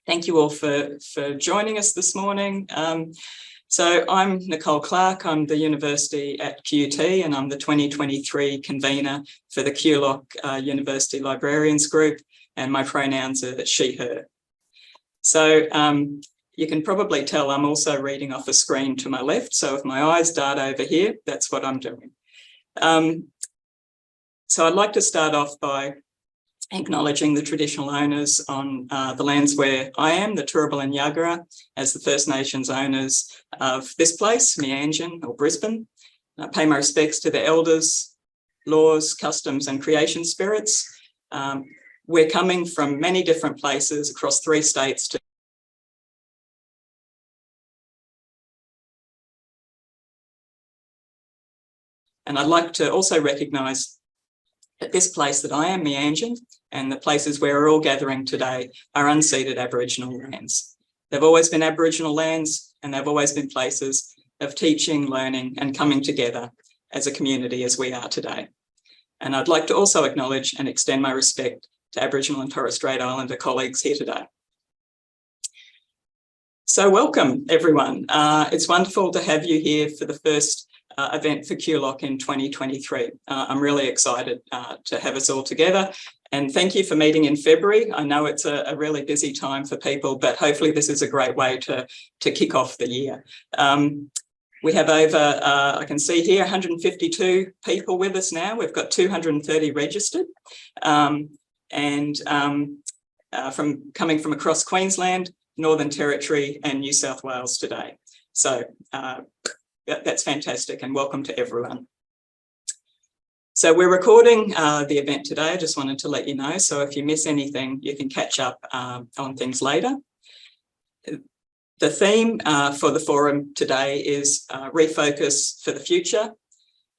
Thank you all for joining us this morning. So I'm Nicole Clark, I'm the University at QUT and I'm the 2023 convener for the QULOC University Librarians Group, and my pronouns are she, her. So you can probably tell I'm also reading off a screen to my left, so if my eyes dart over here, that's what I'm doing. So I'd like to start off by acknowledging the traditional owners on the lands where I am, the Turrbal and Yagara, as the First Nations owners of this place, Meanjin or Brisbane. I pay my respects to the elders, laws, customs and creation spirits. We're coming from many different places across 3 states to and I'd like to also recognise that this place that I am, Meanjin, and the places where we're all gathering today are unceded Aboriginal lands. They've always been Aboriginal lands, and they've always been places of teaching, learning and coming together as a community as we are today. And I'd like to also acknowledge and extend my respect to Aboriginal and Torres Strait Islander colleagues here today. So welcome everyone. It's wonderful to have you here for the first event for QULOC in 2023. I'm really excited to have us all together, and thank you for meeting in February. I know it's a really busy time for people, but hopefully this is a great way to kick off the year. We have over, I can see here, 152 people with us now. We've got 230 registered, and coming from across Queensland, Northern Territory and New South Wales today. So that's fantastic, and welcome to everyone. So we're recording the event today. I just wanted to let you know. So if you miss anything, you can catch up on things later. The theme for the forum today is Refocus for the Future.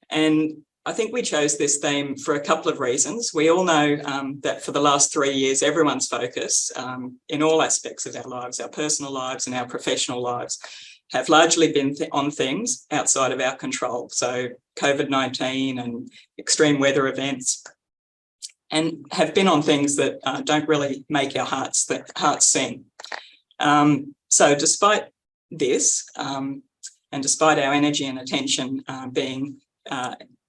And I think we chose this theme for a couple of reasons. We all know that for the last 3 years, everyone's focus in all aspects of our lives, our personal lives and our professional lives, have largely been on things outside of our control. So COVID-19 and extreme weather events, and have been on things that don't really make our hearts sing. So despite this, and despite our energy and attention being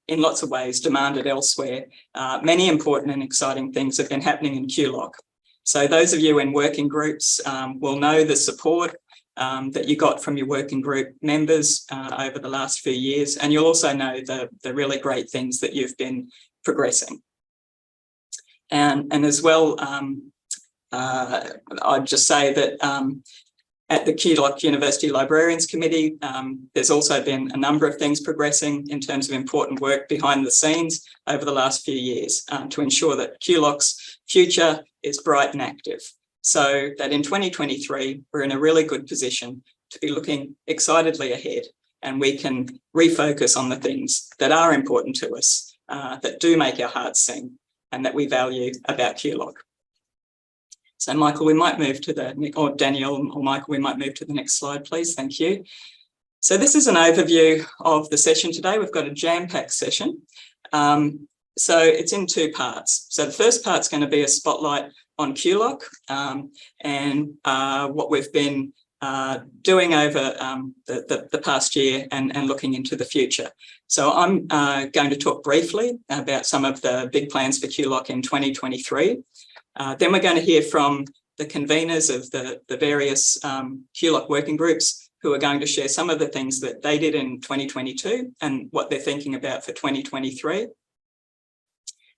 in lots of ways demanded elsewhere, many important and exciting things have been happening in QULOC. So those of you in working groups will know the support that you got from your working group members over the last few years, and you'll also know the really great things that you've been progressing. And as well, I'd just say that at the QULOC University Librarians Committee, there's also been a number of things progressing in terms of important work behind the scenes over the last few years to ensure that QULOC's future is bright and active, so that in 2023, we're in a really good position to be looking excitedly ahead, and we can refocus on the things that are important to us, that do make our hearts sing and that we value about QULOC. So Michael, we might move to or Daniel or Michael, we might move to the next slide, please. Thank you. So this is an overview of the session today. We've got a jam-packed session. So it's in 2 parts. So the first part's going to be a spotlight on QULOC and what we've been doing over the past year and looking into the future. So I'm going to talk briefly about some of the big plans for QULOC in 2023. Then we're going to hear from the conveners of the various QULOC working groups who are going to share some of the things that they did in 2022 and what they're thinking about for 2023.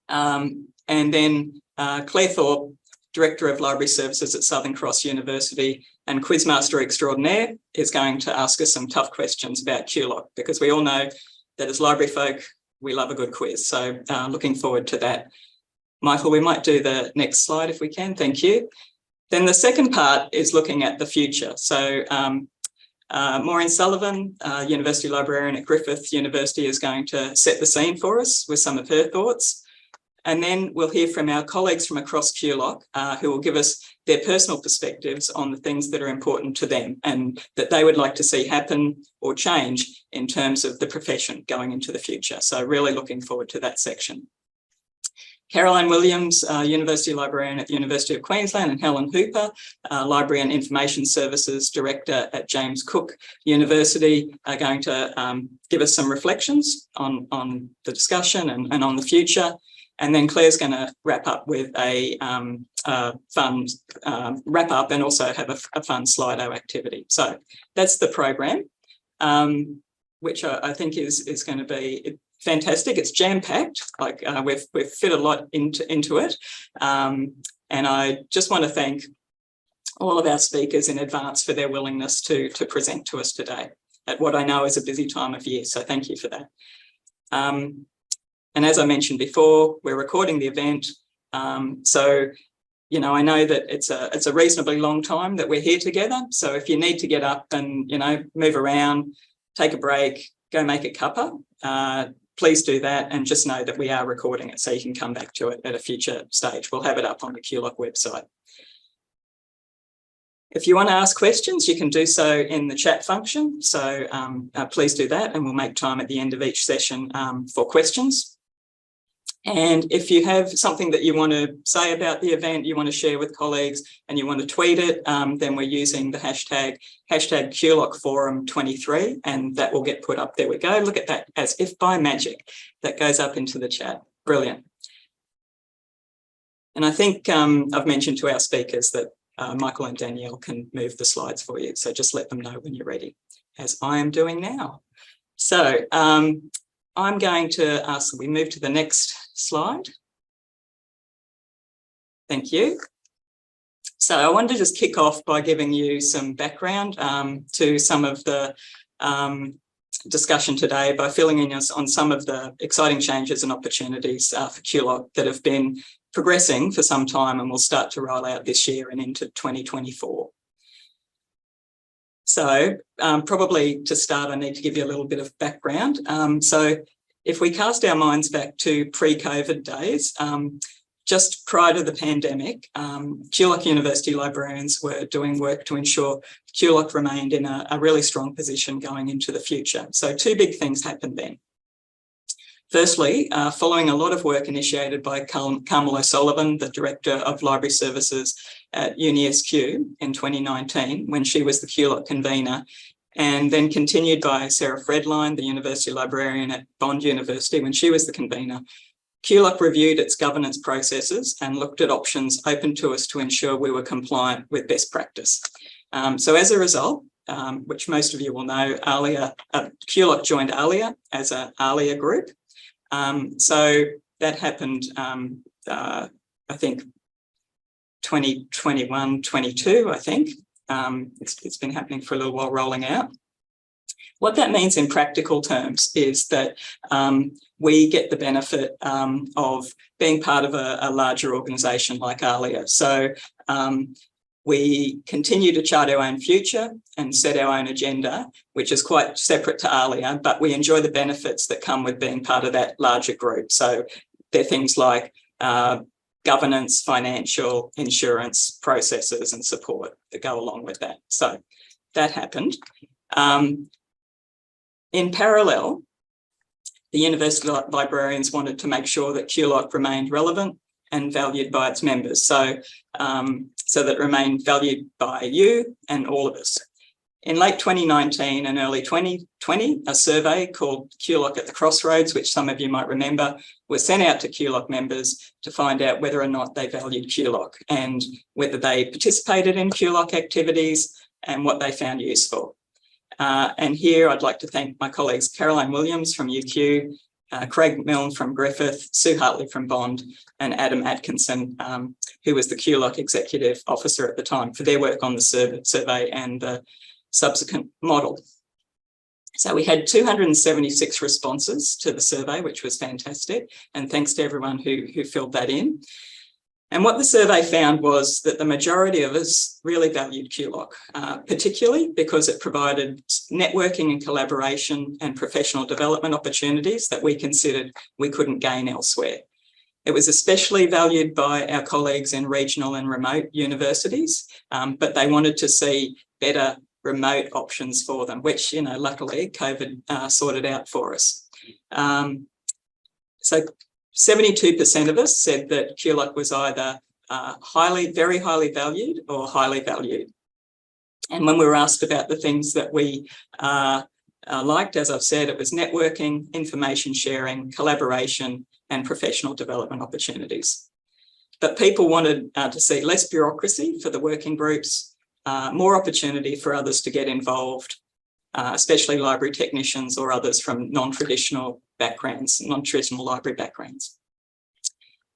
And then Claire Thorpe, Director of Library Services at Southern Cross University and Quizmaster Extraordinaire, is going to ask us some tough questions about QULOC, because we all know that as library folk, we love a good quiz. So looking forward to that. Michael, we might do the next slide if we can. Thank you. Then the second part is looking at the future. So Maureen Sullivan, University Librarian at Griffith University, is going to set the scene for us with some of her thoughts. And then we'll hear from our colleagues from across QULOC who will give us their personal perspectives on the things that are important to them and that they would like to see happen or change in terms of the profession going into the future. So really looking forward to that section. Caroline Williams, University Librarian at the University of Queensland, and Helen Hooper, Library and Information Services Director at James Cook University, are going to give us some reflections on the discussion and on the future. And then Claire's going to wrap up with a fun wrap up and also have a fun Slido activity. So that's the program, which I think is going to be fantastic. It's jam-packed. Like we've fit a lot into it. And I just want to thank all of our speakers in advance for their willingness to present to us today at what I know is a busy time of year. So thank you for that. And as I mentioned before, we're recording the event. So, you know, I know that it's a reasonably long time that we're here together. So if you need to get up and, you know, move around, take a break, go make a cuppa, please do that, and just know that we are recording it so you can come back to it at a future stage. We'll have it up on the QULOC website. If you want to ask questions, you can do so in the chat function. So please do that, and we'll make time at the end of each session for questions. And if you have something that you want to say about the event, you want to share with colleagues, and you want to tweet it, then we're using the hashtag QULOC Forum 23, and that will get put up. There we go. Look at that, as if by magic, that goes up into the chat. Brilliant. And I think I've mentioned to our speakers that Michael and Danielle can move the slides for you. So just let them know when you're ready, as I am doing now. So I'm going to ask that we move to the next slide. Thank you. So I wanted to just kick off by giving you some background to some of the discussion today by filling in us on some of the exciting changes and opportunities for QULOC that have been progressing for some time and will start to roll out this year and into 2024. So probably to start, I need to give you a little bit of background. So if we cast our minds back to pre-COVID days, just prior to the pandemic, QULOC University Librarians were doing work to ensure QULOC remained in a really strong position going into the future. So two big things happened then. Firstly, following a lot of work initiated by Carmel O'Sullivan, the Director of Library Services at UniSQ in 2019, when she was the QULOC convener, and then continued by Sarah Fredline, the University Librarian at Bond University, when she was the convener, QULOC reviewed its governance processes and looked at options open to us to ensure we were compliant with best practice. So as a result, which most of you will know, QULOC joined ALIA as an ALIA group. So that happened, I think, 2021, 22, I think. It's been happening for a little while, rolling out. What that means in practical terms is that we get the benefit of being part of a larger organisation like ALIA. So we continue to chart our own future and set our own agenda, which is quite separate to ALIA, but we enjoy the benefits that come with being part of that larger group. So they're things like governance, financial, insurance processes and support that go along with that. So that happened. In parallel, the University Librarians wanted to make sure that QULOC remained relevant and valued by its members, so that it remained valued by you and all of us. In late 2019 and early 2020, a survey called QULOC at the Crossroads, which some of you might remember, was sent out to QULOC members to find out whether or not they valued QULOC and whether they participated in QULOC activities and what they found useful. And here I'd like to thank my colleagues Caroline Williams from UQ, Craig Milne from Griffith, Sue Hartley from Bond, and Adam Atkinson, who was the QULOC Executive Officer at the time, for their work on the survey and the subsequent model. So we had 276 responses to the survey, which was fantastic, and thanks to everyone who filled that in. And what the survey found was that the majority of us really valued QULOC, particularly because it provided networking and collaboration and professional development opportunities that we considered we couldn't gain elsewhere. It was especially valued by our colleagues in regional and remote universities, but they wanted to see better remote options for them, which, you know, luckily COVID sorted out for us. So 72% of us said that QULOC was either very highly valued or highly valued. And when we were asked about the things that we liked, as I've said, it was networking, information sharing, collaboration, and professional development opportunities. But people wanted to see less bureaucracy for the working groups, more opportunity for others to get involved, especially library technicians or others from non-traditional backgrounds, non-traditional library backgrounds.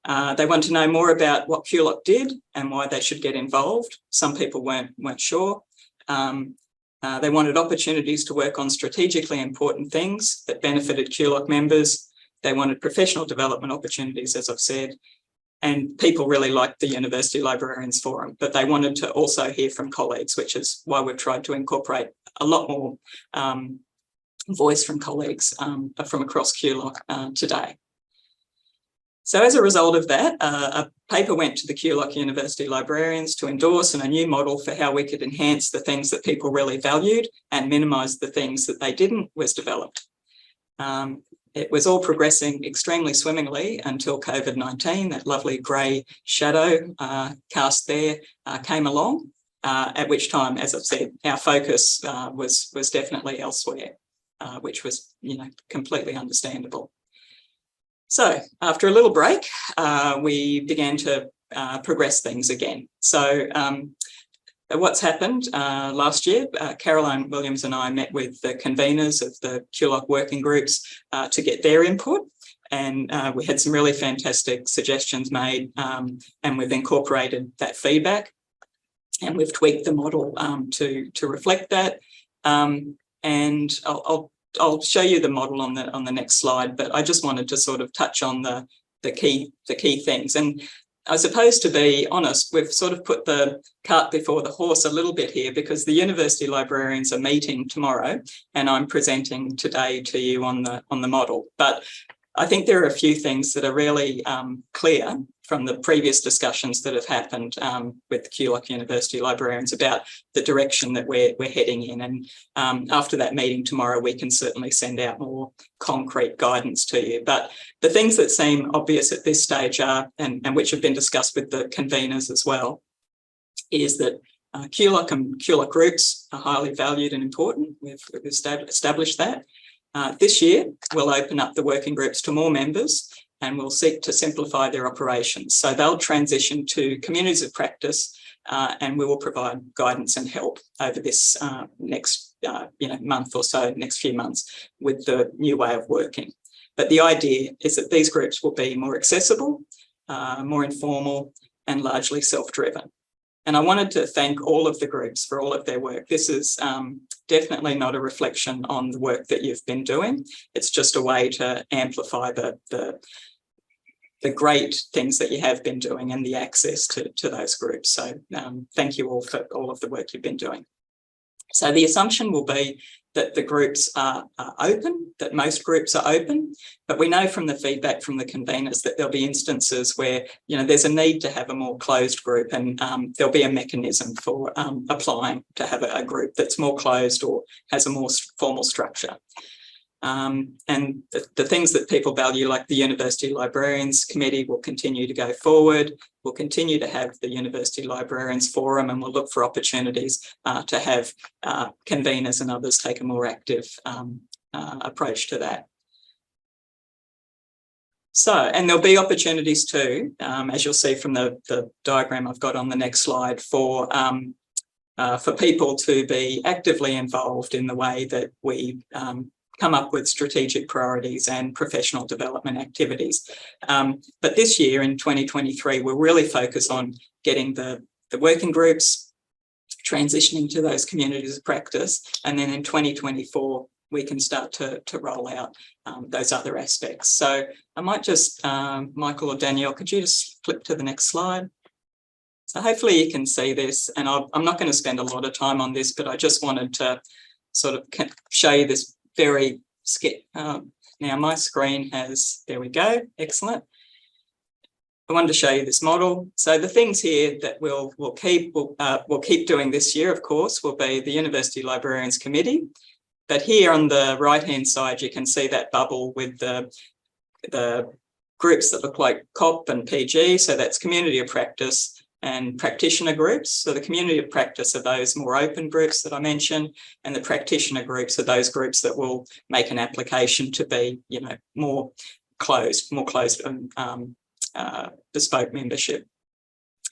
They want to know more about what QULOC did and why they should get involved. Some people weren't sure. They wanted opportunities to work on strategically important things that benefited QULOC members. They wanted professional development opportunities, as I've said, and people really liked the University Librarians Forum, but they wanted to also hear from colleagues, which is why we've tried to incorporate a lot more voice from colleagues from across QULOC today. So as a result of that, a paper went to the QULOC University Librarians to endorse a new model for how we could enhance the things that people really valued and minimise the things that they didn't was developed. It was all progressing extremely swimmingly until COVID-19, that lovely grey shadow cast there came along, at which time, as I've said, our focus was definitely elsewhere, which was, completely understandable. So after a little break, we began to progress things again. So what's happened last year, Caroline Williams and I met with the conveners of the QULOC working groups to get their input. And we had some really fantastic suggestions made, and we've incorporated that feedback. And we've tweaked the model to reflect that. And I'll show you the model on the next slide, but I just wanted to sort of touch on the key things. And I suppose, to be honest, we've sort of put the cart before the horse a little bit here, because the university librarians are meeting tomorrow, and I'm presenting today to you on the model. But I think there are a few things that are really clear from the previous discussions that have happened with QULOC University Librarians about the direction that we're heading in. And after that meeting tomorrow, we can certainly send out more concrete guidance to you. But the things that seem obvious at this stage are, and which have been discussed with the conveners as well, is that QULOC and QULOC groups are highly valued and important. We've established that. This year, we'll open up the working groups to more members, and we'll seek to simplify their operations. So they'll transition to communities of practice, and we will provide guidance and help over this next month or so, next few months, with the new way of working. But the idea is that these groups will be more accessible, more informal, and largely self-driven. And I wanted to thank all of the groups for all of their work. This is definitely not a reflection on the work that you've been doing. It's just a way to amplify the great things that you have been doing and the access to those groups. So thank you all for all of the work you've been doing. So the assumption will be that the groups are open, that most groups are open, but we know from the feedback from the conveners that there'll be instances where there's a need to have a more closed group, and there'll be a mechanism for applying to have a group that's more closed or has a more formal structure. And the things that people value, like the University Librarians Committee, will continue to go forward. We'll continue to have the University Librarians Forum, and we'll look for opportunities to have conveners and others take a more active approach to that. So, and there'll be opportunities too, as you'll see from the diagram I've got on the next slide, for people to be actively involved in the way that we come up with strategic priorities and professional development activities. But this year, in 2023, we'll really focus on getting the working groups transitioning to those communities of practice, and then in 2024 we can start to roll out those other aspects. So I might just, Michael or Danielle, could you just flip to the next slide? So hopefully you can see this, and I'm not going to spend a lot of time on this, but I just wanted to sort of show you this very sketch. Now my screen has, there we go, excellent. I wanted to show you this model. So the things here that we'll keep doing this year, of course, will be the University Librarians Committee. But here on the right-hand side, you can see that bubble with the groups that look like COP and PG, so that's Community of Practice, and practitioner groups. So the Community of Practice are those more open groups that I mentioned, and the practitioner groups are those groups that will make an application to be, you know, more closed bespoke membership.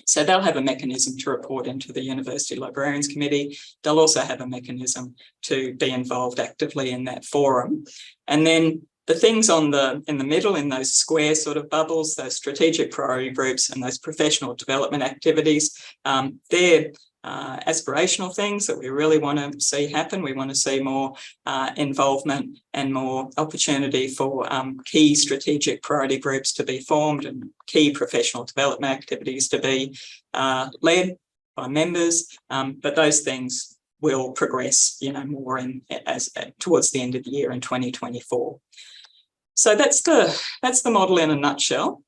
So they'll have a mechanism to report into the University Librarians Committee. They'll also have a mechanism to be involved actively in that forum. And then the things in the middle, in those square sort of bubbles, those strategic priority groups and those professional development activities, they're aspirational things that we really want to see happen. We want to see more involvement and more opportunity for key strategic priority groups to be formed and key professional development activities to be led by members. But those things will progress, you know, more towards the end of the year in 2024. So that's the model in a nutshell.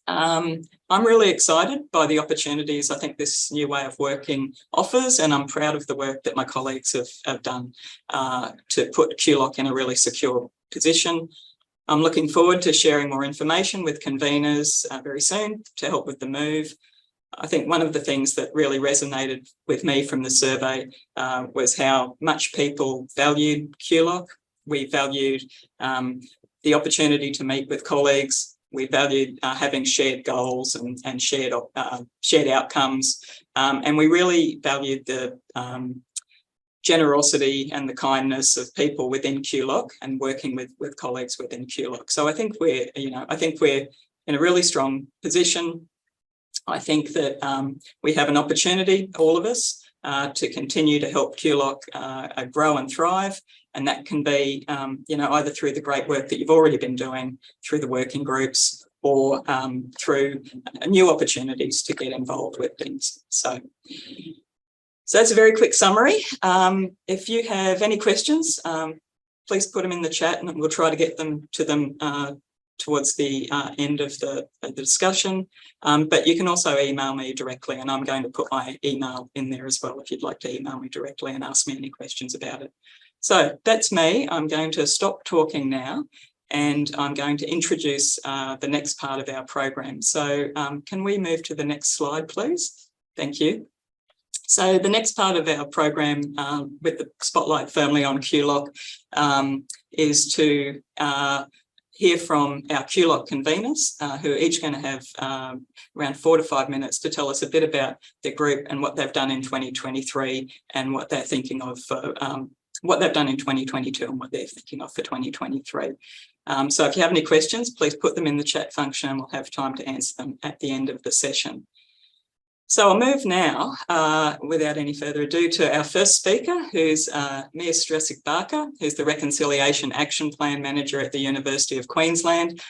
I'm really excited by the opportunities I think this new way of working offers, and I'm proud of the work that my colleagues have done to put QULOC in a really secure position. I'm looking forward to sharing more information with conveners very soon to help with the move. I think one of the things that really resonated with me from the survey was how much people valued QULOC. We valued the opportunity to meet with colleagues. We valued having shared goals and shared outcomes. And we really valued the generosity and the kindness of people within QULOC and working with colleagues within QULOC. So I think we're in a really strong position. I think that we have an opportunity, all of us, to continue to help QULOC grow and thrive. And that can be, either through the great work that you've already been doing, through the working groups, or through new opportunities to get involved with things. So that's a very quick summary. If you have any questions, please put them in the chat and we'll try to get them to them towards the end of the discussion. But you can also email me directly, and I'm going to put my email in there as well if you'd like to email me directly and ask me any questions about it. So that's me. I'm going to stop talking now and I'm going to introduce the next part of our program. So can we move to the next slide, please? Thank you. So the next part of our program with the spotlight firmly on QULOC is to hear from our QULOC conveners who are each going to have around 4 to 5 minutes to tell us a bit about their group and what they've done in 2023 and what they're thinking of for what they've done in 2022 and what they're thinking of for 2023. So if you have any questions, please put them in the chat function and we'll have time to answer them at the end of the session. So I'll move now, without any further ado, to our first speaker, who's Mia Stresic-Barker, who's the Reconciliation Action Plan Manager at the University of Queensland,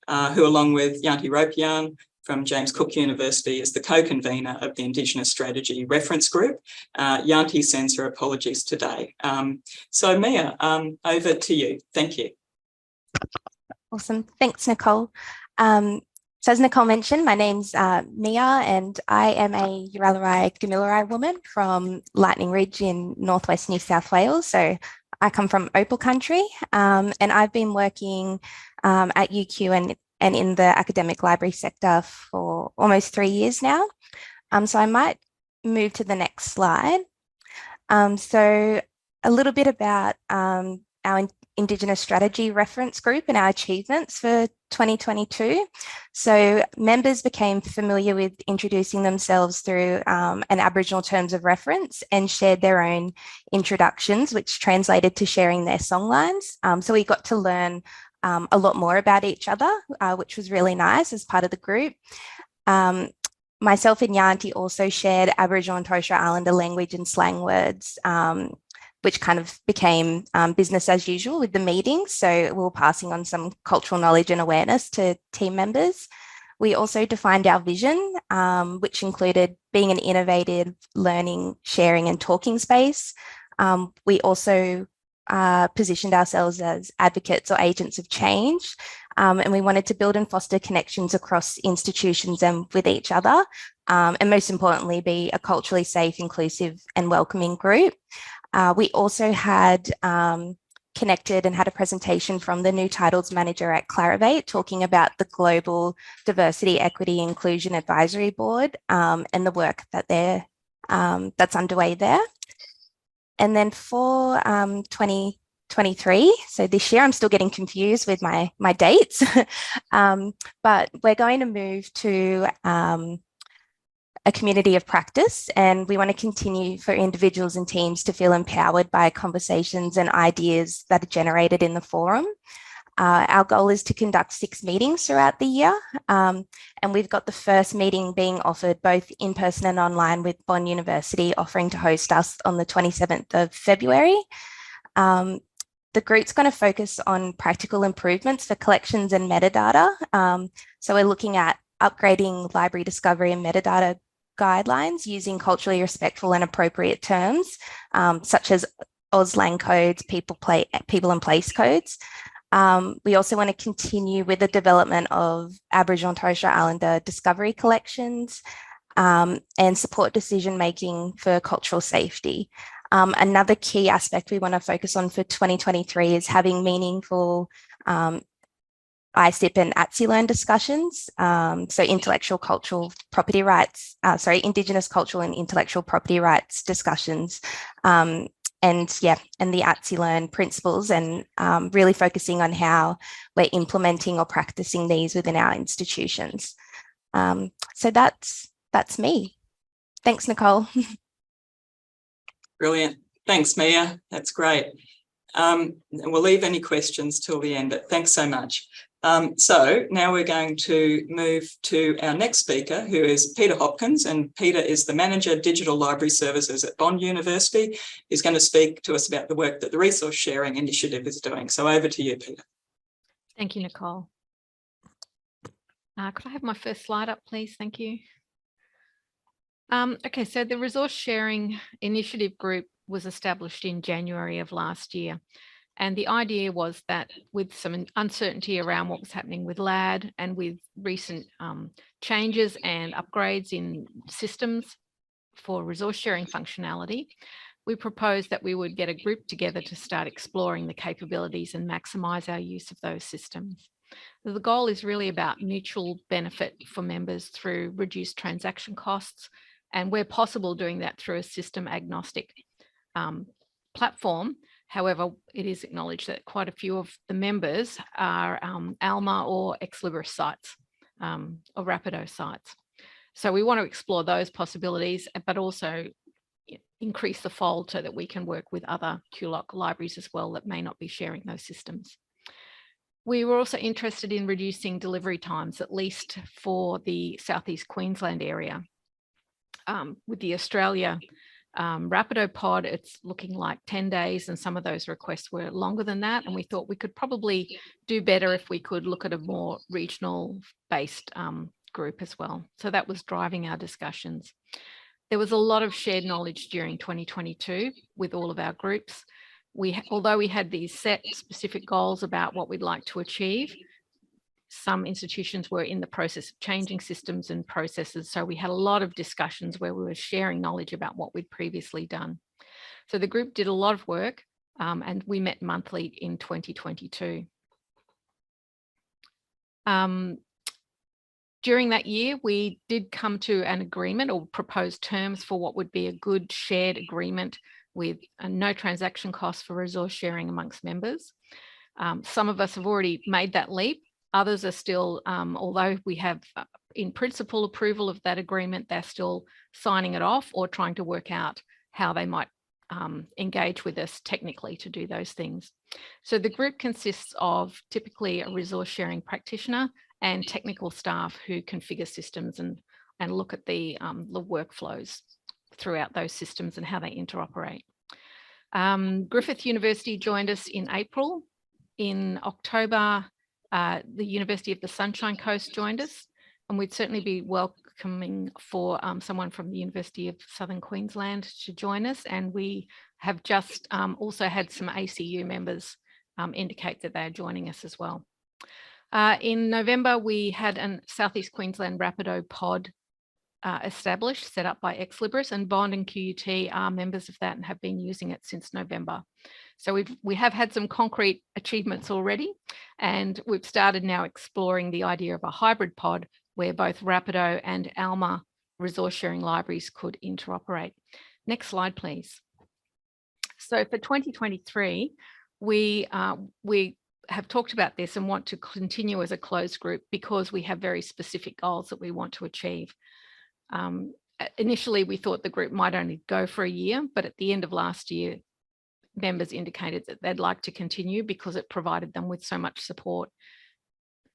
who along with Yanti Ropian from James Cook University is the co-convener of the Indigenous Strategy Reference Group. Yanti sends her apologies today. So Mia, over to you. Thank you. Awesome. Thanks, Nicole. So as Nicole mentioned, my name's Mia and I am a Yirralurrai Gamilaroi woman from Lightning Ridge in northwest New South Wales. So I come from Opal country and I've been working at UQ and in the academic library sector for almost 3 years now. So I might move to the next slide. So a little bit about our Indigenous Strategy Reference Group and our achievements for 2022. So members became familiar with introducing themselves through an Aboriginal terms of reference and shared their own introductions, which translated to sharing their songlines. So we got to learn a lot more about each other, which was really nice as part of the group. Myself and Yanti also shared Aboriginal and Torres Strait Islander language and slang words, which kind of became business as usual with the meetings. So we were passing on some cultural knowledge and awareness to team members. We also defined our vision, which included being an innovative learning, sharing and talking space. We also positioned ourselves as advocates or agents of change. And we wanted to build and foster connections across institutions and with each other. And most importantly, be a culturally safe, inclusive and welcoming group. We also had connected and had a presentation from the new titles manager at Clarivate talking about the Global Diversity, Equity, Inclusion Advisory Board and the work that that's underway there. And then for 2023, so this year, I'm still getting confused with my dates, but we're going to move to a community of practice, and we want to continue for individuals and teams to feel empowered by conversations and ideas that are generated in the forum. Our goal is to conduct 6 meetings throughout the year, and we've got the first meeting being offered both in person and online, with Bond University offering to host us on the 27th of February. The group's going to focus on practical improvements for collections and metadata. So we're looking at upgrading library discovery and metadata guidelines using culturally respectful and appropriate terms, such as AusLang codes, people and place codes. We also want to continue with the development of Aboriginal and Torres Strait Islander discovery collections and support decision-making for cultural safety. Another key aspect we want to focus on for 2023 is having meaningful ICIP and ATSI-Learn discussions, so intellectual cultural property rights, Indigenous cultural and intellectual property rights discussions, and the ATSI-Learn principles, and really focusing on how we're implementing or practicing these within our institutions. So that's me. Thanks, Nicole. Brilliant. Thanks, Mia. That's great. We'll leave any questions till the end, but thanks so much. So now we're going to move to our next speaker, who is Peter Hopkins, and Peter is the Manager Digital Library Services at Bond University. He's going to speak to us about the work that the Resource Sharing Initiative is doing. So over to you, Peter. Thank you, Nicole. Could I have my first slide up, please? Thank you. Okay, so the Resource Sharing Initiative group was established in January of last year. And the idea was that with some uncertainty around what was happening with LAD and with recent changes and upgrades in systems for resource sharing functionality, we proposed that we would get a group together to start exploring the capabilities and maximise our use of those systems. The goal is really about mutual benefit for members through reduced transaction costs, and where possible doing that through a system agnostic platform. However, it is acknowledged that quite a few of the members are ALMA or Ex Libris sites or Rapido sites. So we want to explore those possibilities, but also increase the fold so that we can work with other QULOC libraries as well that may not be sharing those systems. We were also interested in reducing delivery times, at least for the Southeast Queensland area. With the Australia Rapido pod, it's looking like 10 days, and some of those requests were longer than that. And we thought we could probably do better if we could look at a more regional based group as well. So that was driving our discussions. There was a lot of shared knowledge during 2022 with all of our groups. Although we had these set specific goals about what we'd like to achieve, some institutions were in the process of changing systems and processes. So we had a lot of discussions where we were sharing knowledge about what we'd previously done. So the group did a lot of work and we met monthly in 2022. During that year, we did come to an agreement or propose terms for what would be a good shared agreement with no transaction costs for resource sharing amongst members. Some of us have already made that leap. Others are still, although we have in principle approval of that agreement, they're still signing it off or trying to work out how they might engage with us technically to do those things. So the group consists of typically a resource sharing practitioner and technical staff who configure systems and look at the workflows throughout those systems and how they interoperate. Griffith University joined us in April. In October, the University of the Sunshine Coast joined us, and we'd certainly be welcoming for someone from the University of Southern Queensland to join us. And we have just also had some ACU members indicate that they're joining us as well. In November, we had a Southeast Queensland Rapido pod established, set up by Ex Libris, and Bond and QUT are members of that and have been using it since November. So we have had some concrete achievements already, and we've started now exploring the idea of a hybrid pod where both Rapido and ALMA resource sharing libraries could interoperate. Next slide, please. So for 2023, we have talked about this and want to continue as a closed group because we have very specific goals that we want to achieve. Initially, we thought the group might only go for a year, but at the end of last year, members indicated that they'd like to continue because it provided them with so much support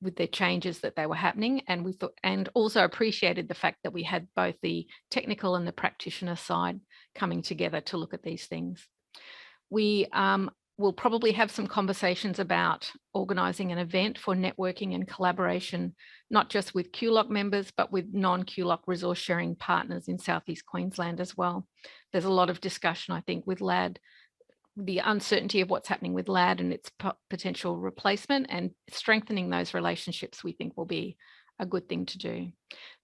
with their changes that they were happening. And we thought, and also appreciated the fact that we had both the technical and the practitioner side coming together to look at these things. We will probably have some conversations about organising an event for networking and collaboration, not just with QULOC members, but with non-QULOC resource sharing partners in Southeast Queensland as well. There's a lot of discussion, I think, with LAD, the uncertainty of what's happening with LAD and its potential replacement, and strengthening those relationships we think will be a good thing to do.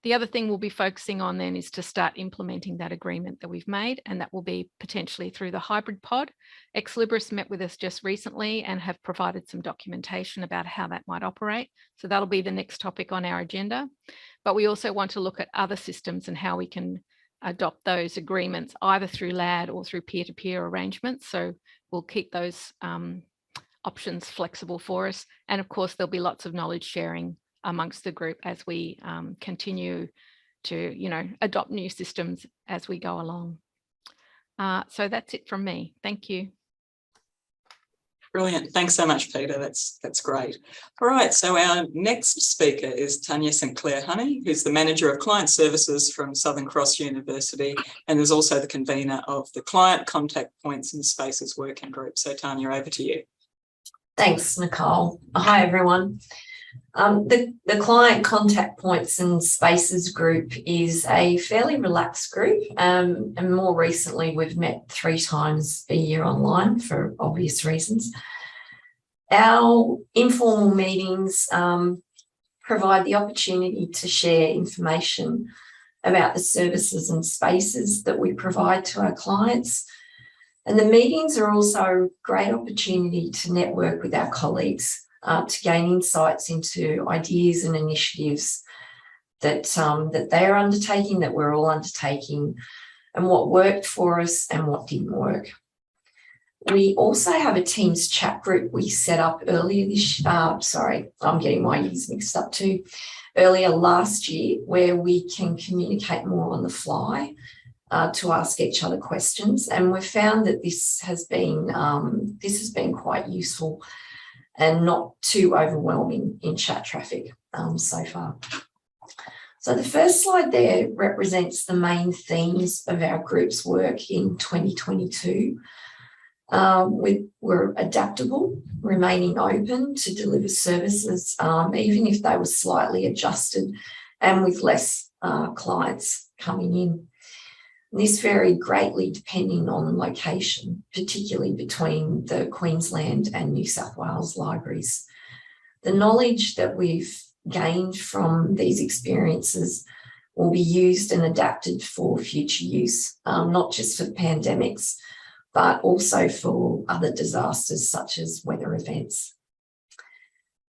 The other thing we'll be focusing on then is to start implementing that agreement that we've made, and that will be potentially through the hybrid pod. Ex Libris met with us just recently and have provided some documentation about how that might operate. So that'll be the next topic on our agenda. But we also want to look at other systems and how we can adopt those agreements either through LAD or through peer-to-peer arrangements. So we'll keep those options flexible for us. And of course, there'll be lots of knowledge sharing amongst the group as we continue to, adopt new systems as we go along. So that's it from me. Thank you. Brilliant. Thanks so much, Peter. That's great. All right. So our next speaker is Tanya Sinclair Honey, who's the Manager of Client Services from Southern Cross University and is also the convener of the Client Contact Points and Spaces Working Group. So Tanya, over to you. Thanks, Nicole. Hi, everyone. The Client Contact Points and Spaces group is a fairly relaxed group, and more recently we've met 3 times a year online for obvious reasons. Our informal meetings provide the opportunity to share information about the services and spaces that we provide to our clients. And the meetings are also a great opportunity to network with our colleagues, to gain insights into ideas and initiatives that they're undertaking, that we're all undertaking, and what worked for us and what didn't work. We also have a Teams chat group we set up earlier sorry, I'm getting my years mixed up too, earlier last year, where we can communicate more on the fly to ask each other questions. And we've found that this has been quite useful and not too overwhelming in chat traffic so far. So the first slide there represents the main themes of our group's work in 2022. We're adaptable, remaining open to deliver services, even if they were slightly adjusted and with less clients coming in. This varied greatly depending on location, particularly between the Queensland and New South Wales libraries. The knowledge that we've gained from these experiences will be used and adapted for future use, not just for pandemics, but also for other disasters such as weather events.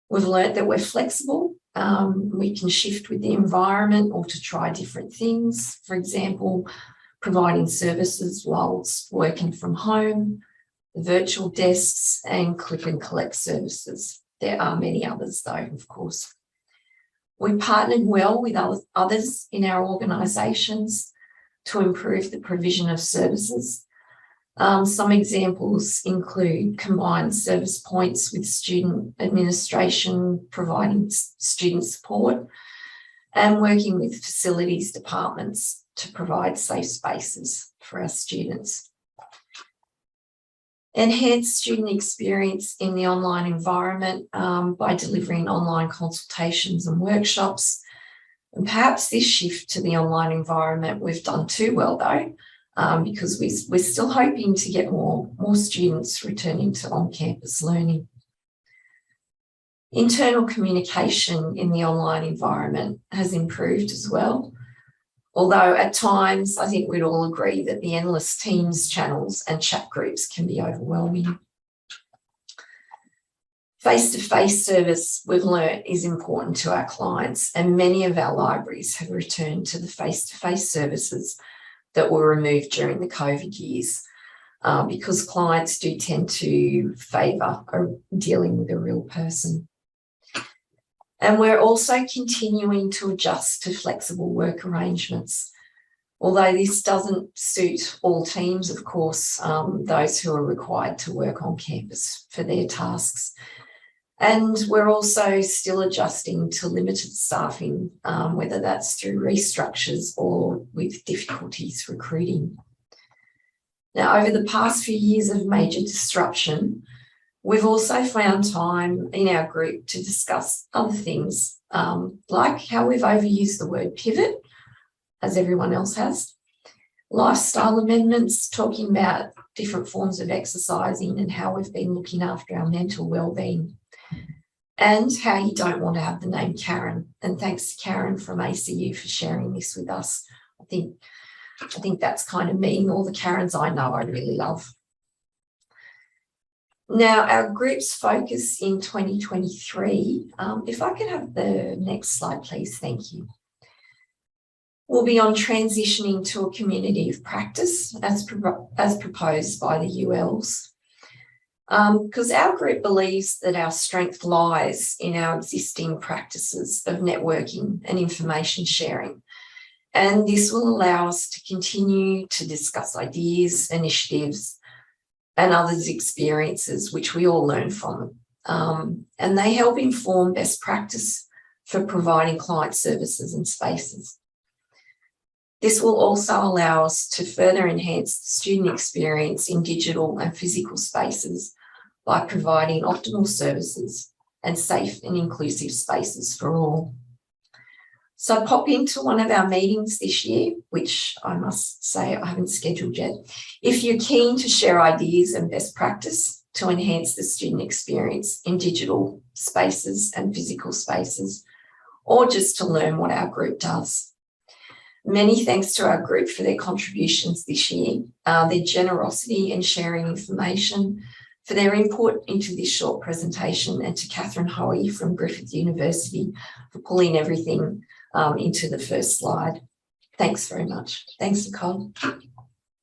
We've learned that we're flexible. We can shift with the environment or to try different things. For example, providing services whilst working from home, virtual desks, and click and collect services. There are many others though, of course. We partnered well with others in our organisations to improve the provision of services. Some examples include combined service points with student administration, providing student support, and working with facilities departments to provide safe spaces for our students. Enhance student experience in the online environment by delivering online consultations and workshops. And perhaps this shift to the online environment we've done too well though, because we're still hoping to get more students returning to on-campus learning. Internal communication in the online environment has improved as well. Although at times, I think we'd all agree that the endless Teams channels and chat groups can be overwhelming. Face-to-face service, we've learnt, is important to our clients, and many of our libraries have returned to the face-to-face services that were removed during the COVID years, because clients do tend to favour dealing with a real person. And we're also continuing to adjust to flexible work arrangements. Although this doesn't suit all teams, of course, those who are required to work on campus for their tasks. And we're also still adjusting to limited staffing, whether that's through restructures or with difficulties recruiting. Now, over the past few years of major disruption, we've also found time in our group to discuss other things, like how we've overused the word pivot, as everyone else has, lifestyle amendments, talking about different forms of exercising and how we've been looking after our mental well-being, and how you don't want to have the name Karen. And thanks to Karen from ACU for sharing this with us. I think that's kind of me and all the Karens I know I really love. Now, our group's focus in 2023, if I could have the next slide, please, thank you, will be on transitioning to a community of practice as proposed by the ULs. Because our group believes that our strength lies in our existing practices of networking and information sharing. And this will allow us to continue to discuss ideas, initiatives, and others' experiences, which we all learn from. And they help inform best practice for providing client services and spaces. This will also allow us to further enhance the student experience in digital and physical spaces by providing optimal services and safe and inclusive spaces for all. So pop into one of our meetings this year, which I must say I haven't scheduled yet, if you're keen to share ideas and best practice to enhance the student experience in digital spaces and physical spaces, or just to learn what our group does. Many thanks to our group for their contributions this year, their generosity in sharing information, for their input into this short presentation, and to Catherine Hoey from Griffith University for pulling everything into the first slide. Thanks very much. Thanks, Nicole.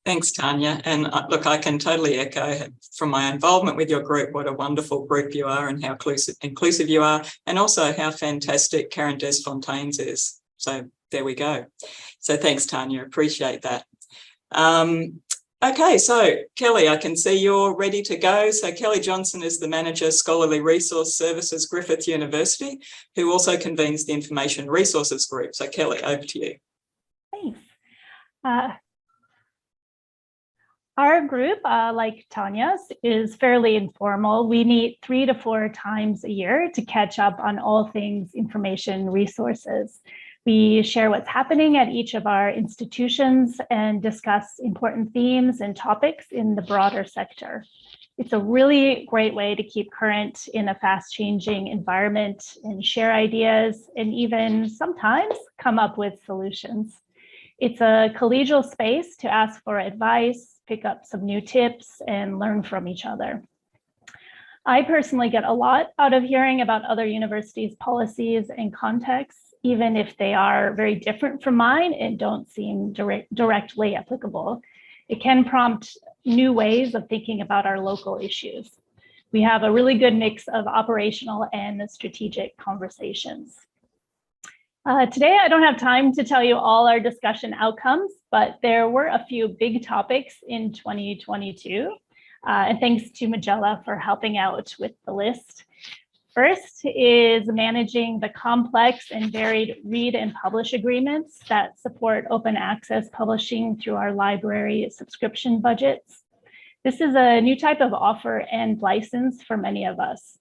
Thanks, Tanya. And look, I can totally echo from my involvement with your group what a wonderful group you are and how inclusive you are, and also how fantastic Karen Desfontaines is. So there we go. So thanks, Tanya. Appreciate that. Okay, so Kelly, I can see you're ready to go. So Kelly Johnson is the Manager, Scholarly Resource Services, Griffith University, who also convenes the Information Resources Group. So Kelly, over to you. Thanks. Our group, like Tanya's, is fairly informal. We meet 3 to 4 times a year to catch up on all things information resources. We share what's happening at each of our institutions and discuss important themes and topics in the broader sector. It's a really great way to keep current in a fast-changing environment and share ideas and even sometimes come up with solutions. It's a collegial space to ask for advice, pick up some new tips, and learn from each other. I personally get a lot out of hearing about other universities' policies and contexts, even if they are very different from mine and don't seem directly applicable. It can prompt new ways of thinking about our local issues. We have a really good mix of operational and strategic conversations. Today, I don't have time to tell you all our discussion outcomes, but there were a few big topics in 2022. And thanks to Magella for helping out with the list. First is managing the complex and varied read and publish agreements that support open access publishing through our library subscription budgets. This is a new type of offer and license for many of us.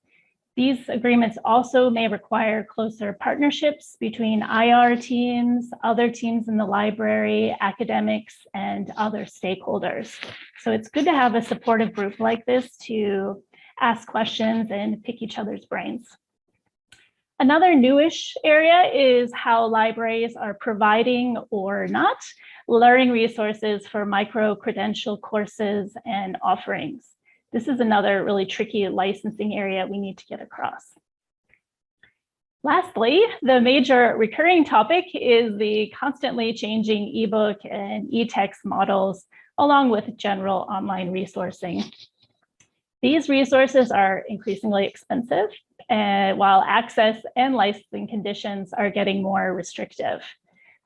These agreements also may require closer partnerships between IR teams, other teams in the library, academics, and other stakeholders. So it's good to have a supportive group like this to ask questions and pick each other's brains. Another newish area is how libraries are providing or not learning resources for micro-credential courses and offerings. This is another really tricky licensing area we need to get across. Lastly, the major recurring topic is the constantly changing ebook and e-text models, along with general online resourcing. These resources are increasingly expensive, while access and licensing conditions are getting more restrictive,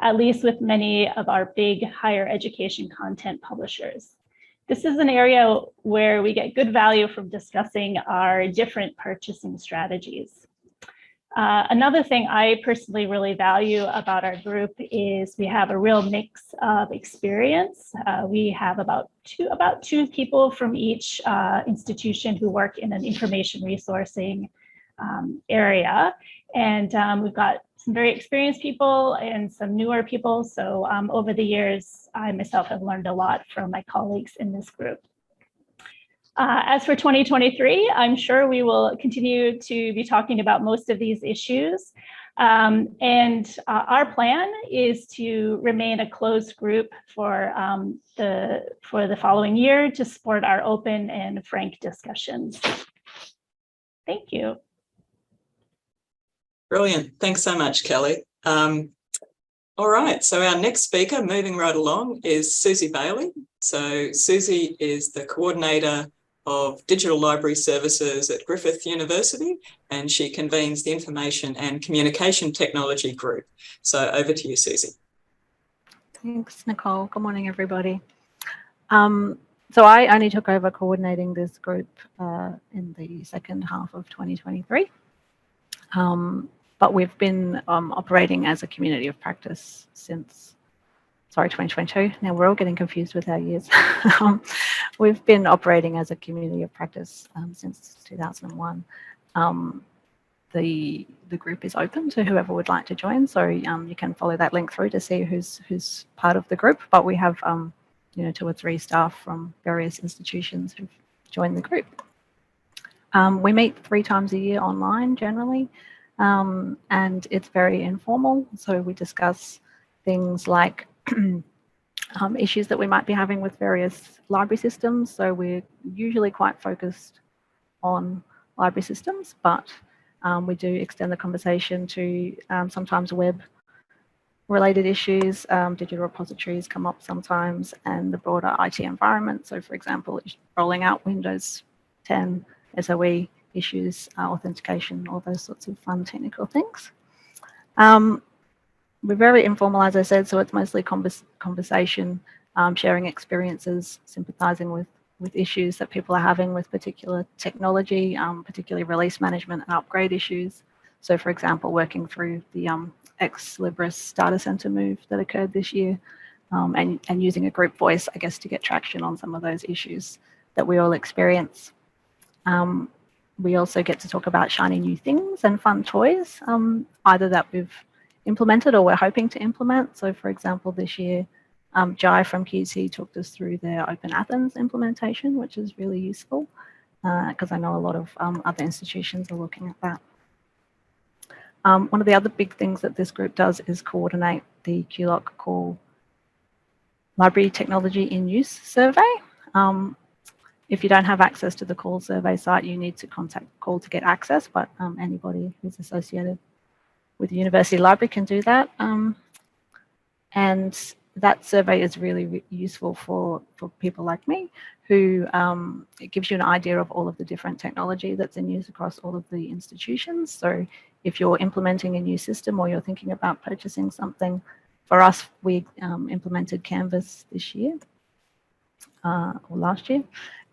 at least with many of our big higher education content publishers. This is an area where we get good value from discussing our different purchasing strategies. Another thing I personally really value about our group is we have a real mix of experience. We have about two people from each institution who work in an information resourcing area. And we've got some very experienced people and some newer people. So over the years, I myself have learned a lot from my colleagues in this group. As for 2023, I'm sure we will continue to be talking about most of these issues. Our plan is to remain a closed group for the following year to support our open and frank discussions. Thank you. Brilliant. Thanks so much, Kelly. All right, so our next speaker, moving right along, is Susie Bailey. So Susie is the coordinator of digital library services at Griffith University, and she convenes the Information and Communication Technology Group. So over to you, Susie. Thanks, Nicole. Good morning, everybody. So I only took over coordinating this group in the second half of 2023. But we've been operating as a community of practice since, 2022. Now we're all getting confused with our years. We've been operating as a community of practice since 2001. The group is open to whoever would like to join, so you can follow that link through to see who's part of the group. But we have 2 or 3 staff from various institutions who've joined the group. We meet 3 times a year online generally, and it's very informal. So we discuss things like issues that we might be having with various library systems. So we're usually quite focused on library systems, but we do extend the conversation to sometimes web-related issues. Digital repositories come up sometimes, and the broader IT environment. So for example, rolling out Windows 10, SOE issues, authentication, all those sorts of fun technical things. We're very informal, as I said, so it's mostly conversation, sharing experiences, sympathizing with issues that people are having with particular technology, particularly release management and upgrade issues. So for example, working through the ex-Libris data center move that occurred this year, and using a group voice, I guess, to get traction on some of those issues that we all experience. We also get to talk about shiny new things and fun toys, either that we've implemented or we're hoping to implement. So for example, this year, Jai from QC talked us through their Open Athens implementation, which is really useful because I know a lot of other institutions are looking at that. One of the other big things that this group does is coordinate the QULOC Call Library Technology in Use survey. If you don't have access to the Call survey site, you need to contact Call to get access, but anybody who's associated with the University Library can do that. And that survey is really useful for people like me, who it gives you an idea of all of the different technology that's in use across all of the institutions. So if you're implementing a new system or you're thinking about purchasing something, for us, we implemented Canvas this year, or last year,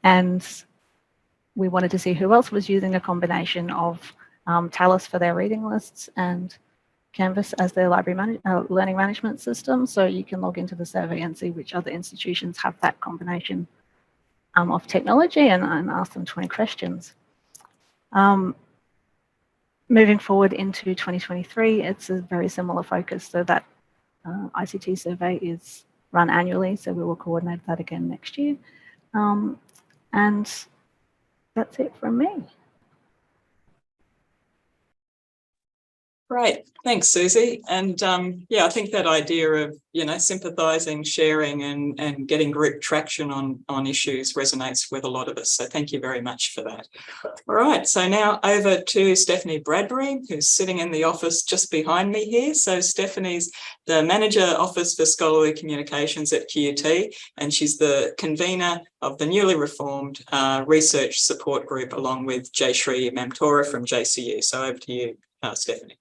and we wanted to see who else was using a combination of Talus for their reading lists and Canvas as their library learning management system. So you can log into the survey and see which other institutions have that combination of technology and ask them 20 questions. Moving forward into 2023, it's a very similar focus. So that ICT survey is run annually, so we will coordinate that again next year. And that's it from me. Great, thanks, Susie. And yeah, I think that idea of, you know, sympathising, sharing and getting group traction on issues resonates with a lot of us. So thank you very much for that. All right, so now over to Stephanie Bradbury, who's sitting in the office just behind me here. So Stephanie's the Manager Office for Scholarly Communications at QUT, and she's the convener of the newly reformed research support group, along with Jayshree Mamtora from JCU. So over to you, Stephanie.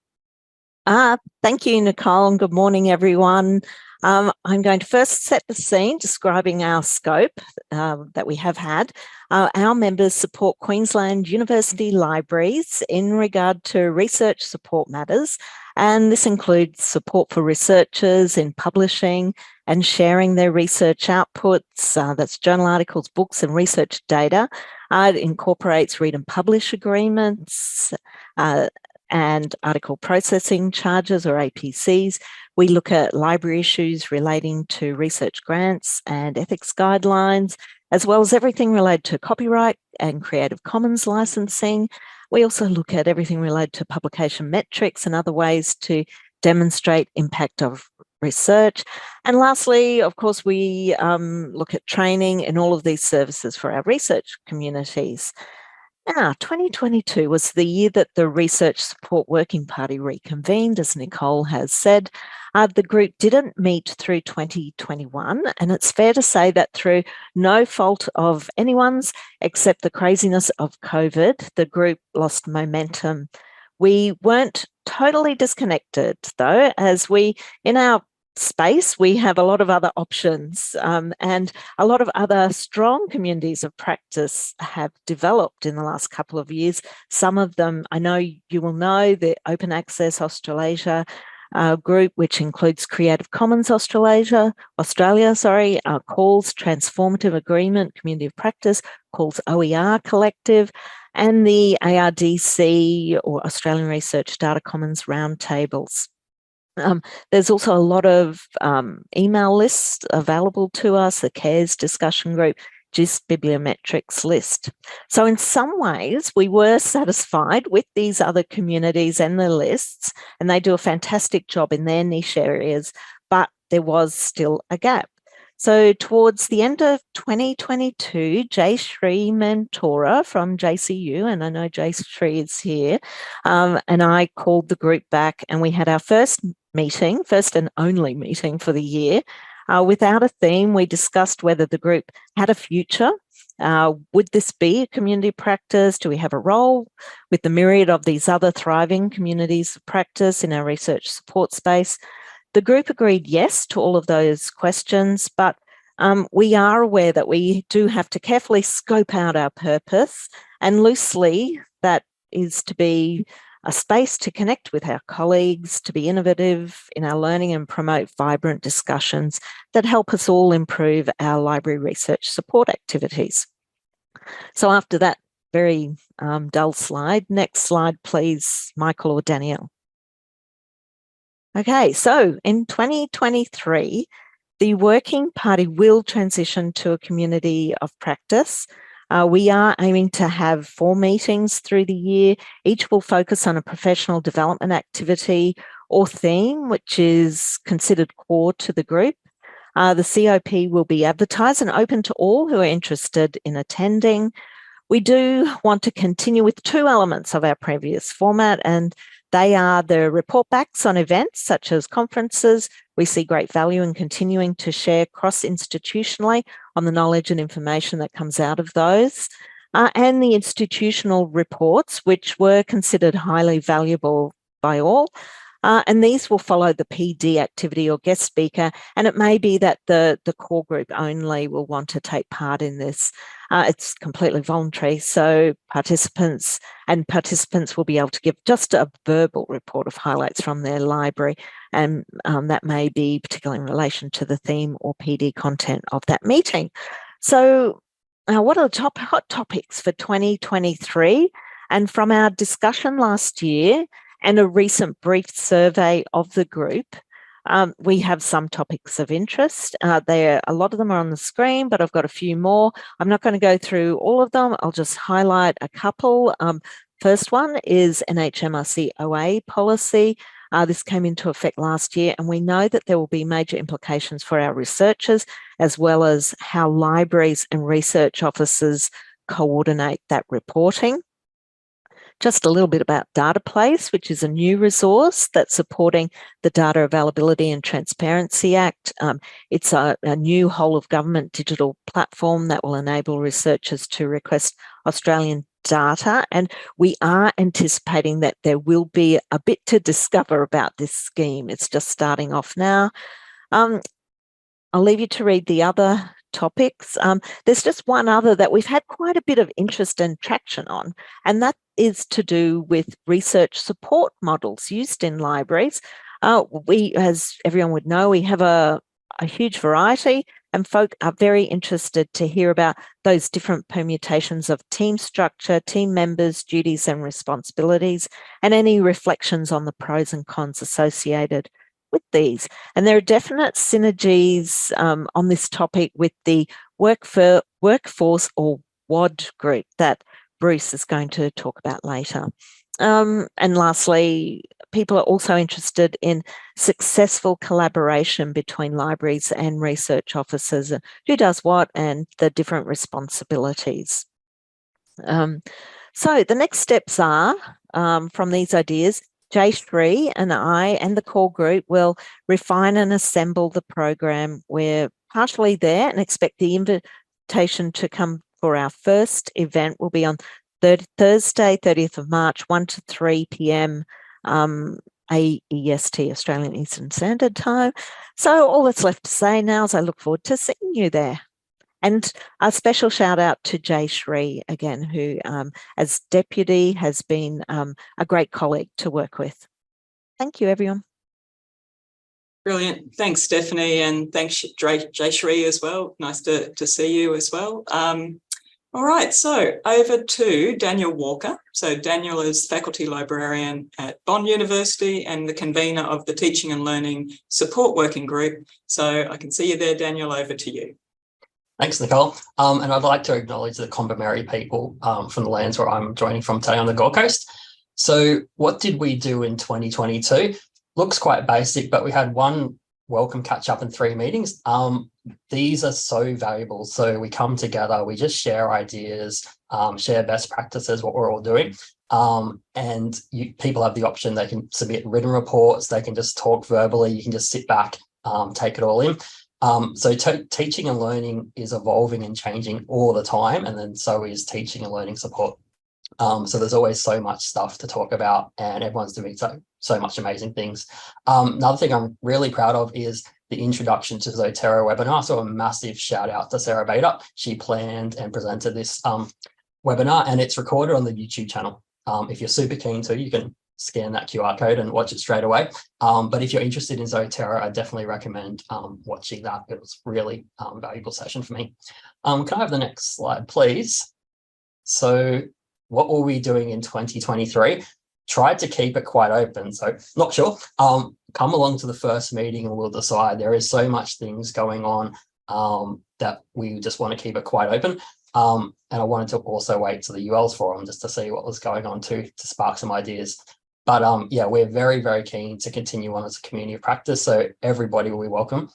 Thank you, Nicole, and good morning, everyone. I'm going to first set the scene describing our scope that we have had. Our members support Queensland University Libraries in regard to research support matters, and this includes support for researchers in publishing and sharing their research outputs. That's journal articles, books, and research data. It incorporates read and publish agreements, and article processing charges, or APCs. We look at library issues relating to research grants and ethics guidelines, as well as everything related to copyright and Creative Commons licensing. We also look at everything related to publication metrics and other ways to demonstrate impact of research. And lastly, of course, we look at training in all of these services for our research communities. Now, 2022 was the year that the Research Support Working Party reconvened, as Nicole has said. The group didn't meet through 2021, and it's fair to say that through no fault of anyone's except the craziness of COVID, the group lost momentum. We weren't totally disconnected, though, as in our space, we have a lot of other options, and a lot of other strong communities of practice have developed in the last couple of years. Some of them, I know you will know, the Open Access Australasia group, which includes Creative Commons Australia, CULS Transformative Agreement Community of Practice, CULS OER Collective, and the ARDC, or Australian Research Data Commons Roundtables. There's also a lot of email lists available to us, the CARES discussion group, GIST bibliometrics list. So in some ways, we were satisfied with these other communities and the lists, and they do a fantastic job in their niche areas, but there was still a gap. So towards the end of 2022, Jayshree Mamtora from JCU, and I know Jayshree is here, and I called the group back, and we had our first and only meeting for the year. Without a theme, we discussed whether the group had a future. Would this be a community practice? Do we have a role with the myriad of these other thriving communities of practice in our research support space? The group agreed yes to all of those questions, but we are aware that we do have to carefully scope out our purpose, and loosely that is to be a space to connect with our colleagues, to be innovative in our learning and promote vibrant discussions that help us all improve our library research support activities. So after that very dull slide, next slide please, Michael or Danielle. Okay, so in 2023, the Working Party will transition to a community of practice. We are aiming to have 4 meetings through the year. Each will focus on a professional development activity or theme, which is considered core to the group. The COP will be advertised and open to all who are interested in attending. We do want to continue with 2 elements of our previous format, and they are the report backs on events such as conferences. We see great value in continuing to share cross-institutionally on the knowledge and information that comes out of those, and the institutional reports, which were considered highly valuable by all. And these will follow the PD activity or guest speaker, and it may be that the core group only will want to take part in this. It's completely voluntary, so participants will be able to give just a verbal report of highlights from their library, and that may be particularly in relation to the theme or PD content of that meeting. So what are the hot topics for 2023? And from our discussion last year and a recent brief survey of the group, we have some topics of interest. A lot of them are on the screen, but I've got a few more. I'm not going to go through all of them. I'll just highlight a couple. First one is NHMRC OA policy. This came into effect last year, and we know that there will be major implications for our researchers, as well as how libraries and research officers coordinate that reporting. Just a little bit about Data Place, which is a new resource that's supporting the Data Availability and Transparency Act. It's a new whole of government digital platform that will enable researchers to request Australian data, and we are anticipating that there will be a bit to discover about this scheme. It's just starting off now. I'll leave you to read the other topics. There's just one other that we've had quite a bit of interest and traction on, and that is to do with research support models used in libraries. We, as everyone would know, we have a huge variety, and folk are very interested to hear about those different permutations of team structure, team members, duties and responsibilities, and any reflections on the pros and cons associated with these. And there are definite synergies on this topic with the workforce or WOD group that Bruce is going to talk about later. And lastly, people are also interested in successful collaboration between libraries and research officers, who does what and the different responsibilities. So the next steps are, from these ideas, Jay and I and the core group will refine and assemble the program. We're partially there and expect the invitation to come for our first event will be on Thursday, 30th of March, 1 to 3 p.m. AEST, Australian Eastern Standard Time. So all that's left to say now is I look forward to seeing you there. And a special shout out to Jay Shree again, who as deputy has been a great colleague to work with. Thank you, everyone. Brilliant. Thanks, Stephanie, and thanks, Jay Shree as well. Nice to see you as well. All right, so over to Daniel Walker. So Daniel is faculty librarian at Bond University and the convener of the Teaching and Learning Support Working Group. So I can see you there, Daniel, over to you. Thanks, Nicole. And I'd like to acknowledge the Convenors people from the lands where I'm joining from today on the Gold Coast. So what did we do in 2022? Looks quite basic, but we had one welcome catch up in 3 meetings. These are so valuable. So we come together, we just share ideas, share best practices, what we're all doing. And people have the option, they can submit written reports, they can just talk verbally, you can just sit back, take it all in. So teaching and learning is evolving and changing all the time, and then so is teaching and learning support. So there's always so much stuff to talk about, and everyone's doing so much amazing things. Another thing I'm really proud of is the introduction to Zotero webinar. So a massive shout out to Sarah Bader. She planned and presented this webinar, and it's recorded on the YouTube channel. If you're super keen to, you can scan that QR code and watch it straight away. But if you're interested in Zotero, I definitely recommend watching that. It was really valuable session for me. Can I have the next slide, please? So what were we doing in 2023? Tried to keep it quite open, so not sure. Come along to the first meeting and we'll decide. There is so much things going on that we just want to keep it quite open. And I wanted to also wait to the ULs forum just to see what was going on to spark some ideas. But yeah, we're very, very keen to continue on as a community of practice. So everybody will be welcome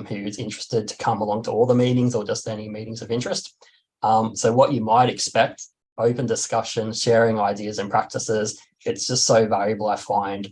who's interested to come along to all the meetings or just any meetings of interest. So what you might expect, open discussion, sharing ideas and practices. It's just so valuable, I find,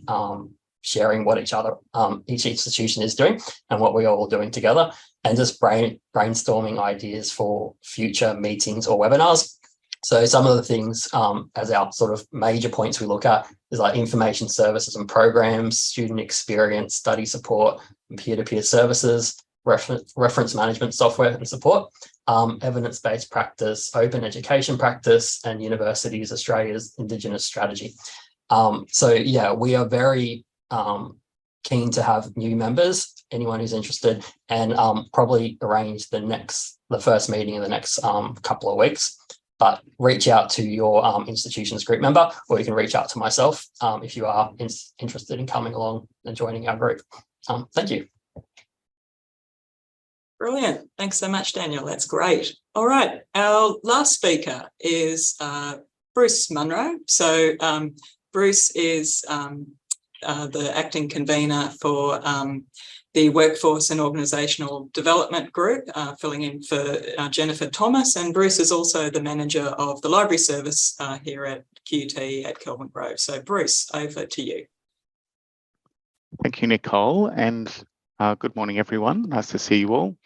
sharing what each institution is doing and what we're all doing together, and just brainstorming ideas for future meetings or webinars. So some of the things as our sort of major points we look at is like information services and programs, student experience, study support, and peer-to-peer services, reference management software and support, evidence-based practice, open education practice, and Universities Australia's Indigenous strategy. So yeah, we are very keen to have new members, anyone who's interested, and probably arrange the first meeting in the next couple of weeks. But reach out to your institution's group member, or you can reach out to myself if you are interested in coming along and joining our group. Thank you. Brilliant. Thanks so much, Daniel. That's great. All right. Our last speaker is Bruce Munro. So Bruce is the acting convener for the Workforce and Organisational Development Group, filling in for Jennifer Thomas. And Bruce is also the manager of the library service here at QUT at Kelvin Grove. So Bruce, over to you. Thank you, Nicole, and good morning, everyone. Nice to see you all.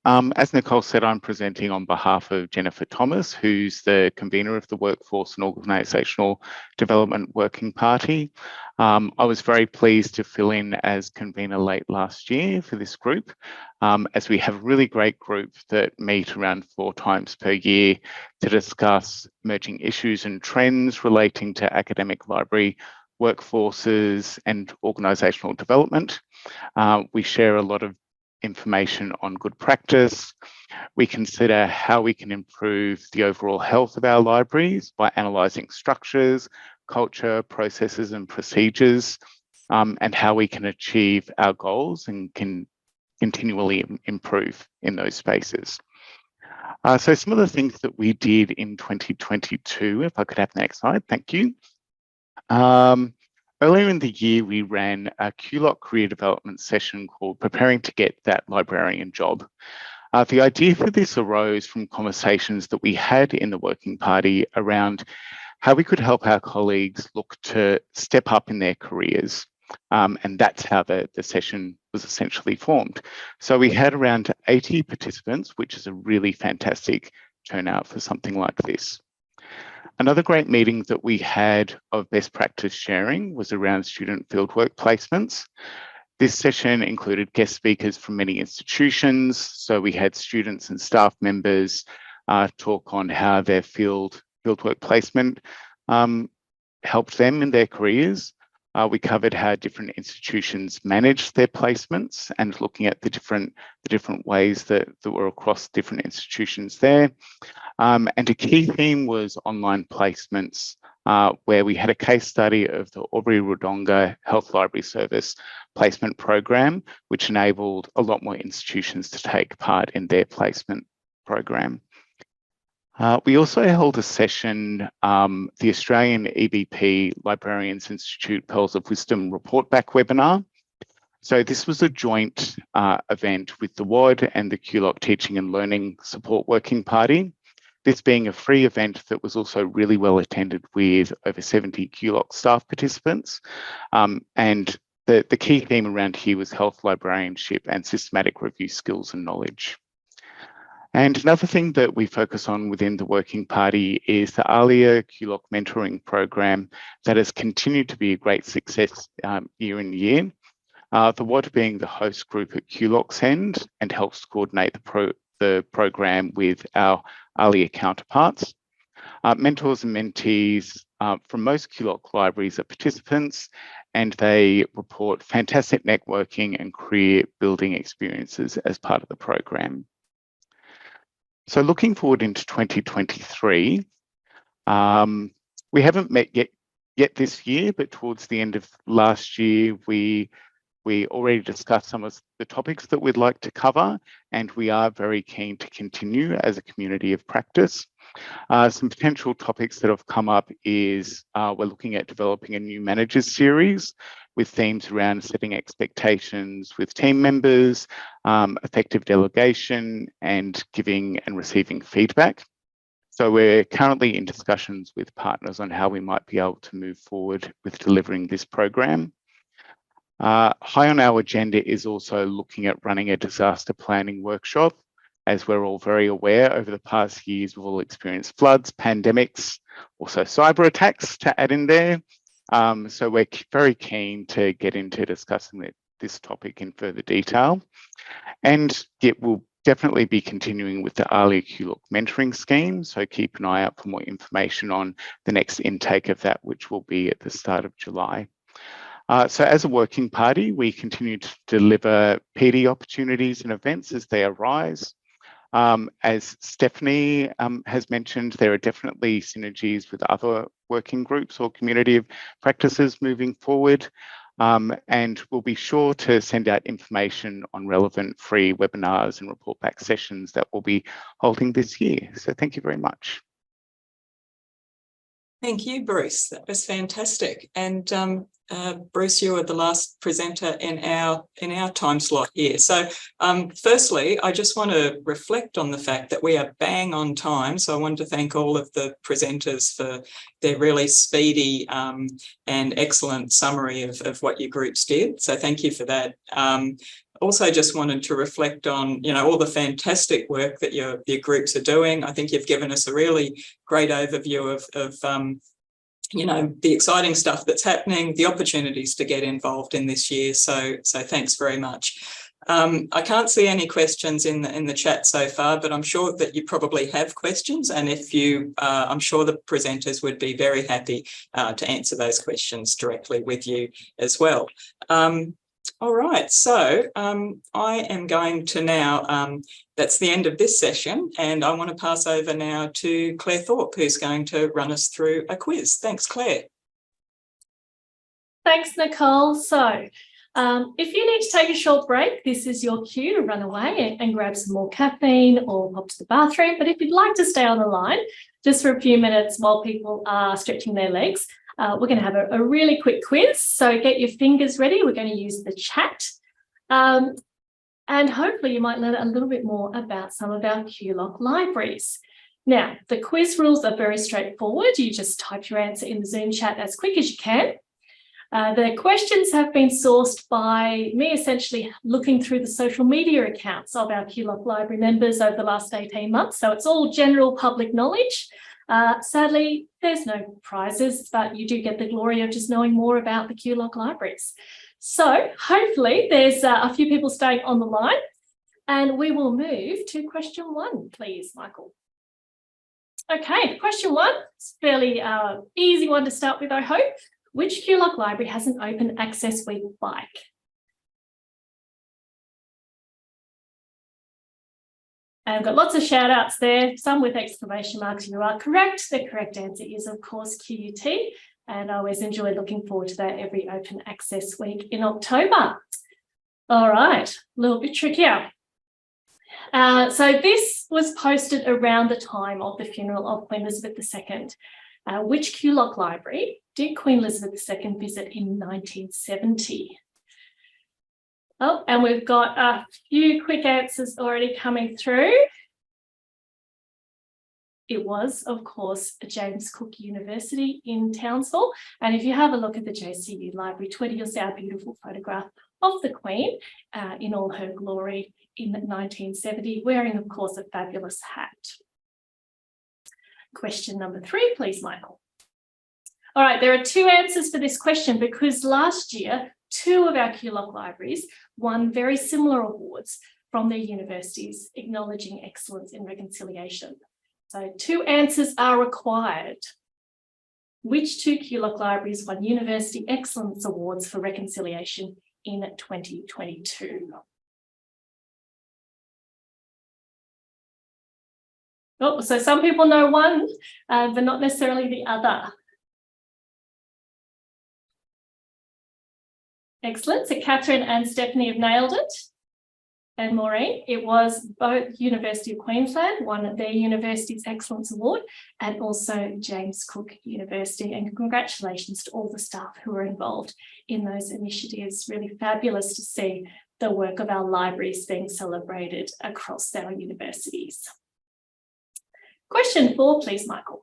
As Nicole said, I'm presenting on behalf of Jennifer Thomas, who's the convener of the Workforce and Organisational Development Working Party. I was very pleased to fill in as convener late last year for this group, as we have a really great group that meet around 4 times per year to discuss emerging issues and trends relating to academic library workforces and organisational development. We share a lot of information on good practice. We consider how we can improve the overall health of our libraries by analysing structures, culture, processes and procedures, and how we can achieve our goals and can continually improve in those spaces. So some of the things that we did in 2022, if I could have the next slide, thank you. Earlier in the year, we ran a QULOC career development session called Preparing to Get That Librarian Job. The idea for this arose from conversations that we had in the working party around how we could help our colleagues look to step up in their careers. And that's how the session was essentially formed. So we had around 80 participants, which is a really fantastic turnout for something like this. Another great meeting that we had of best practice sharing was around student fieldwork placements. This session included guest speakers from many institutions. So we had students and staff members talk on how their fieldwork placement helped them in their careers. We covered how different institutions manage their placements and looking at the different ways that were across different institutions there. And a key theme was online placements, where we had a case study of the Albury-Wodonga Health Library Service placement program, which enabled a lot more institutions to take part in their placement program. We also held a session, the Australian EBP Librarians Institute Pearls of Wisdom Report Back webinar. So this was a joint event with the WOD and the QULOC Teaching and Learning Support Working Party. This being a free event that was also really well attended with over 70 QULOC staff participants. And the key theme around here was health librarianship and systematic review skills and knowledge. And another thing that we focus on within the working party is the ALIA QULOC mentoring program that has continued to be a great success year in year. The WOD being the host group at QULOC's end and helps coordinate the program with our ALIA counterparts. Mentors and mentees from most QULOC libraries are participants, and they report fantastic networking and career building experiences as part of the program. So looking forward into 2023, we haven't met yet this year, but towards the end of last year, we already discussed some of the topics that we'd like to cover, and we are very keen to continue as a community of practice. Some potential topics that have come up is we're looking at developing a new managers series with themes around setting expectations with team members, effective delegation, and giving and receiving feedback. So we're currently in discussions with partners on how we might be able to move forward with delivering this program. High on our agenda is also looking at running a disaster planning workshop. As we're all very aware, over the past years, we've all experienced floods, pandemics, also cyber attacks to add in there. So we're very keen to get into discussing this topic in further detail. And it will definitely be continuing with the ALIA QULOC mentoring scheme. So keep an eye out for more information on the next intake of that, which will be at the start of July. So as a working party, we continue to deliver PD opportunities and events as they arise. As Stephanie has mentioned, there are definitely synergies with other working groups or community of practices moving forward. And we'll be sure to send out information on relevant free webinars and report back sessions that we'll be holding this year. So thank you very much. Thank you, Bruce. That was fantastic. And Bruce, you are the last presenter in our time slot here. So firstly, I just want to reflect on the fact that we are bang on time. So I want to thank all of the presenters for their really speedy and excellent summary of what your groups did. So thank you for that. Also just wanted to reflect on, all the fantastic work that your groups are doing. I think you've given us a really great overview of the exciting stuff that's happening, the opportunities to get involved in this year. So thanks very much. I can't see any questions in the chat so far, but I'm sure that you probably have questions. And if you, I'm sure the presenters would be very happy to answer those questions directly with you as well. All right, so I am going to now, that's the end of this session, and I want to pass over now to Claire Thorpe, who's going to run us through a quiz. Thanks, Claire. Thanks, Nicole. So if you need to take a short break, this is your cue to run away and grab some more caffeine or pop to the bathroom. But if you'd like to stay on the line just for a few minutes while people are stretching their legs, we're going to have a really quick quiz. So get your fingers ready. We're going to use the chat. And hopefully you might learn a little bit more about some of our QULOC libraries. Now, the quiz rules are very straightforward. You just type your answer in the Zoom chat as quick as you can. The questions have been sourced by me essentially looking through the social media accounts of our QULOC library members over the last 18 months. So it's all general public knowledge. Sadly, there's no prizes, but you do get the glory of just knowing more about the QULOC libraries. So hopefully there's a few people staying on the line, and we will move to question 1, please, Michael. Okay, question 1, it's a fairly easy one to start with, I hope. Which QULOC library has an open access week bike? And I've got lots of shout outs there, some with exclamation marks. You are correct. The correct answer is, of course, QUT. And I always enjoy looking forward to that every open access week in October. All right, a little bit trickier. So this was posted around the time of the funeral of Queen Elizabeth II. Which QULOC library did Queen Elizabeth II visit in 1970? Oh, and we've got a few quick answers already coming through. It was, of course, James Cook University in Townsville. And if you have a look at the JCU Library 20, you'll see a beautiful photograph of the Queen in all her glory in 1970, wearing, of course, a fabulous hat. Question number 3, please, Michael. All right, there are 2 answers for this question because last year, 2 of our QULOC libraries won very similar awards from their universities acknowledging excellence in reconciliation. So 2 answers are required. Which 2 QULOC libraries won University Excellence Awards for Reconciliation in 2022? Oh, so some people know one, but not necessarily the other. Excellent. So Catherine and Stephanie have nailed it. And Maureen, it was both University of Queensland won their University's Excellence Award and also James Cook University. And congratulations to all the staff who were involved in those initiatives. Really fabulous to see the work of our libraries being celebrated across our universities. Question 4, please, Michael.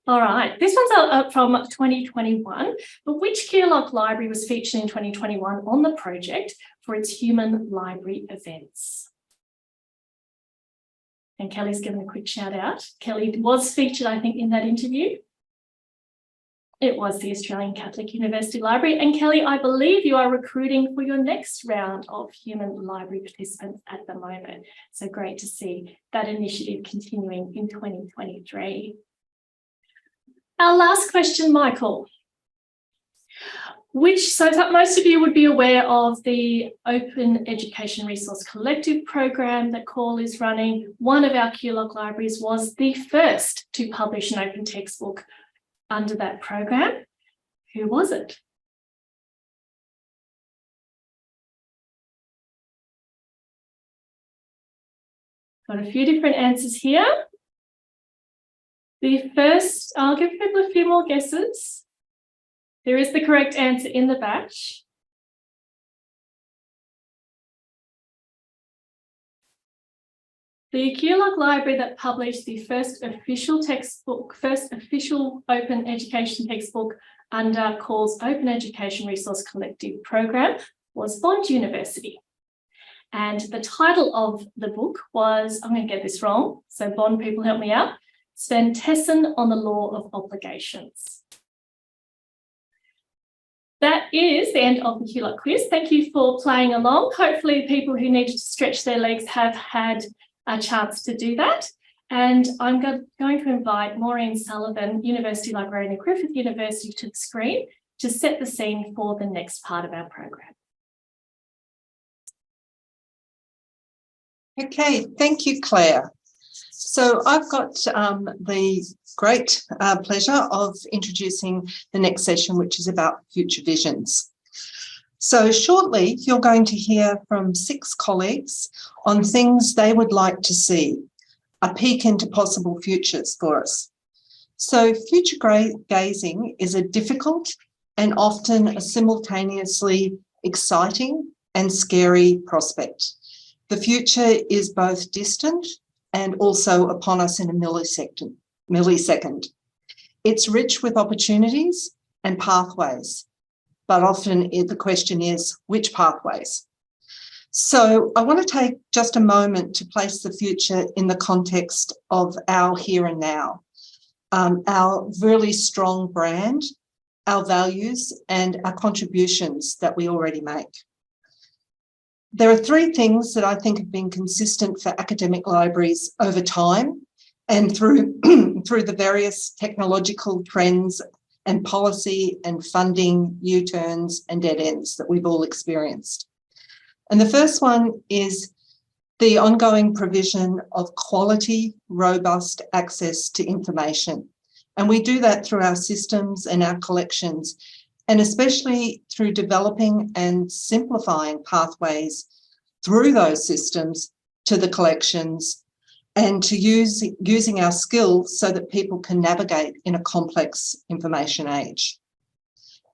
All right, this one's up from 2021, but which QULOC library was featured in 2021 on the project for its human library events? And Kelly's given a quick shout out. Kelly was featured, I think, in that interview. It was the Australian Catholic University Library. And Kelly, I believe you are recruiting for your next round of human library participants at the moment. So great to see that initiative continuing in 2023. Our last question, Michael. So most of you would be aware of the Open Education Resource Collective program that CALL is running. One of our QULOC libraries was the first to publish an open textbook under that program. Who was it? Got a few different answers here. The first, I'll give people a few more guesses. There is the correct answer in the batch. The QULOC library that published the first official open education textbook under CALL's Open Education Resource Collective program was Bond University. And the title of the book was, I'm going to get this wrong, so Bond people help me out, Sven Tessen on the Law of Obligations. That is the end of the QULOC quiz. Thank you for playing along. Hopefully people who needed to stretch their legs have had a chance to do that. And I'm going to invite Maureen Sullivan, University Librarian at Griffith University, to the screen to set the scene for the next part of our program. Okay, thank you, Claire. So I've got the great pleasure of introducing the next session, which is about future visions. So shortly, you're going to hear from 6 colleagues on things they would like to see, a peek into possible futures for us. So future gazing is a difficult and often a simultaneously exciting and scary prospect. The future is both distant and also upon us in a millisecond. It's rich with opportunities and pathways, but often the question is, which pathways? So I want to take just a moment to place the future in the context of our here and now, our really strong brand, our values, and our contributions that we already make. There are 3 things that I think have been consistent for academic libraries over time and through the various technological trends and policy and funding U-turns and dead ends that we've all experienced. And the first one is the ongoing provision of quality, robust access to information. And we do that through our systems and our collections, and especially through developing and simplifying pathways through those systems to the collections and to using our skills so that people can navigate in a complex information age.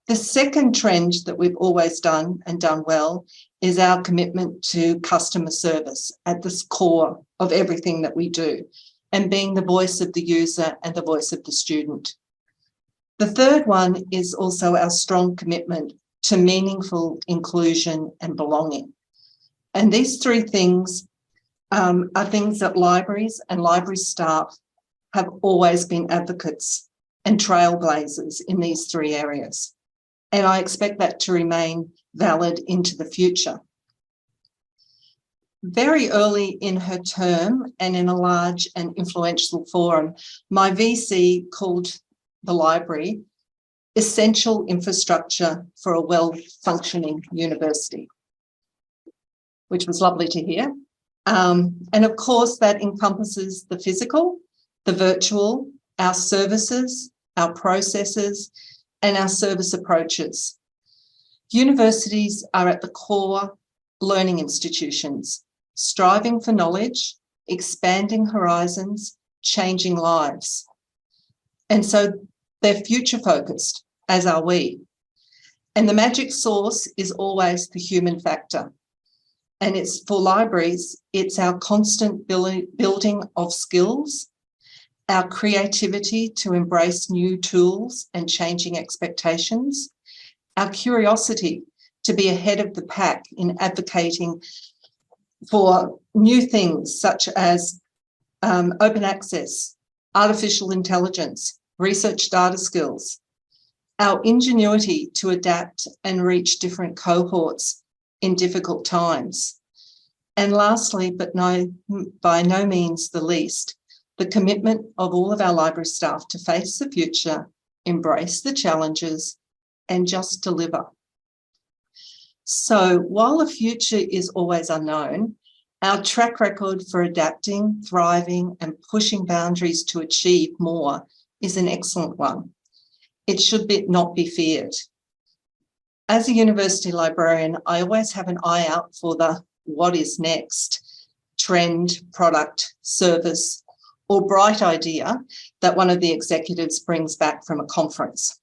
The second trend that we've always done and done well is our commitment to customer service at the core of everything that we do, and being the voice of the user and the voice of the student. The third one is also our strong commitment to meaningful inclusion and belonging. And these 3 things are things that libraries and library staff have always been advocates and trailblazers in these 3 areas. And I expect that to remain valid into the future. Very early in her term and in a large and influential forum, my VC called the library essential infrastructure for a well-functioning university, which was lovely to hear. And of course, that encompasses the physical, the virtual, our services, our processes, and our service approaches. Universities are at the core learning institutions, striving for knowledge, expanding horizons, changing lives. And so they're future focused, as are we. And the magic sauce is always the human factor. And it's for libraries, it's our constant building of skills, our creativity to embrace new tools and changing expectations, our curiosity to be ahead of the pack in advocating for new things such as open access, artificial intelligence, research data skills, our ingenuity to adapt and reach different cohorts in difficult times. And lastly, but by no means the least, the commitment of all of our library staff to face the future, embrace the challenges, and just deliver. So while the future is always unknown, our track record for adapting, thriving, and pushing boundaries to achieve more is an excellent one. It should not be feared. As a university librarian, I always have an eye out for the what is next, trend, product, service, or bright idea that one of the executives brings back from a conference.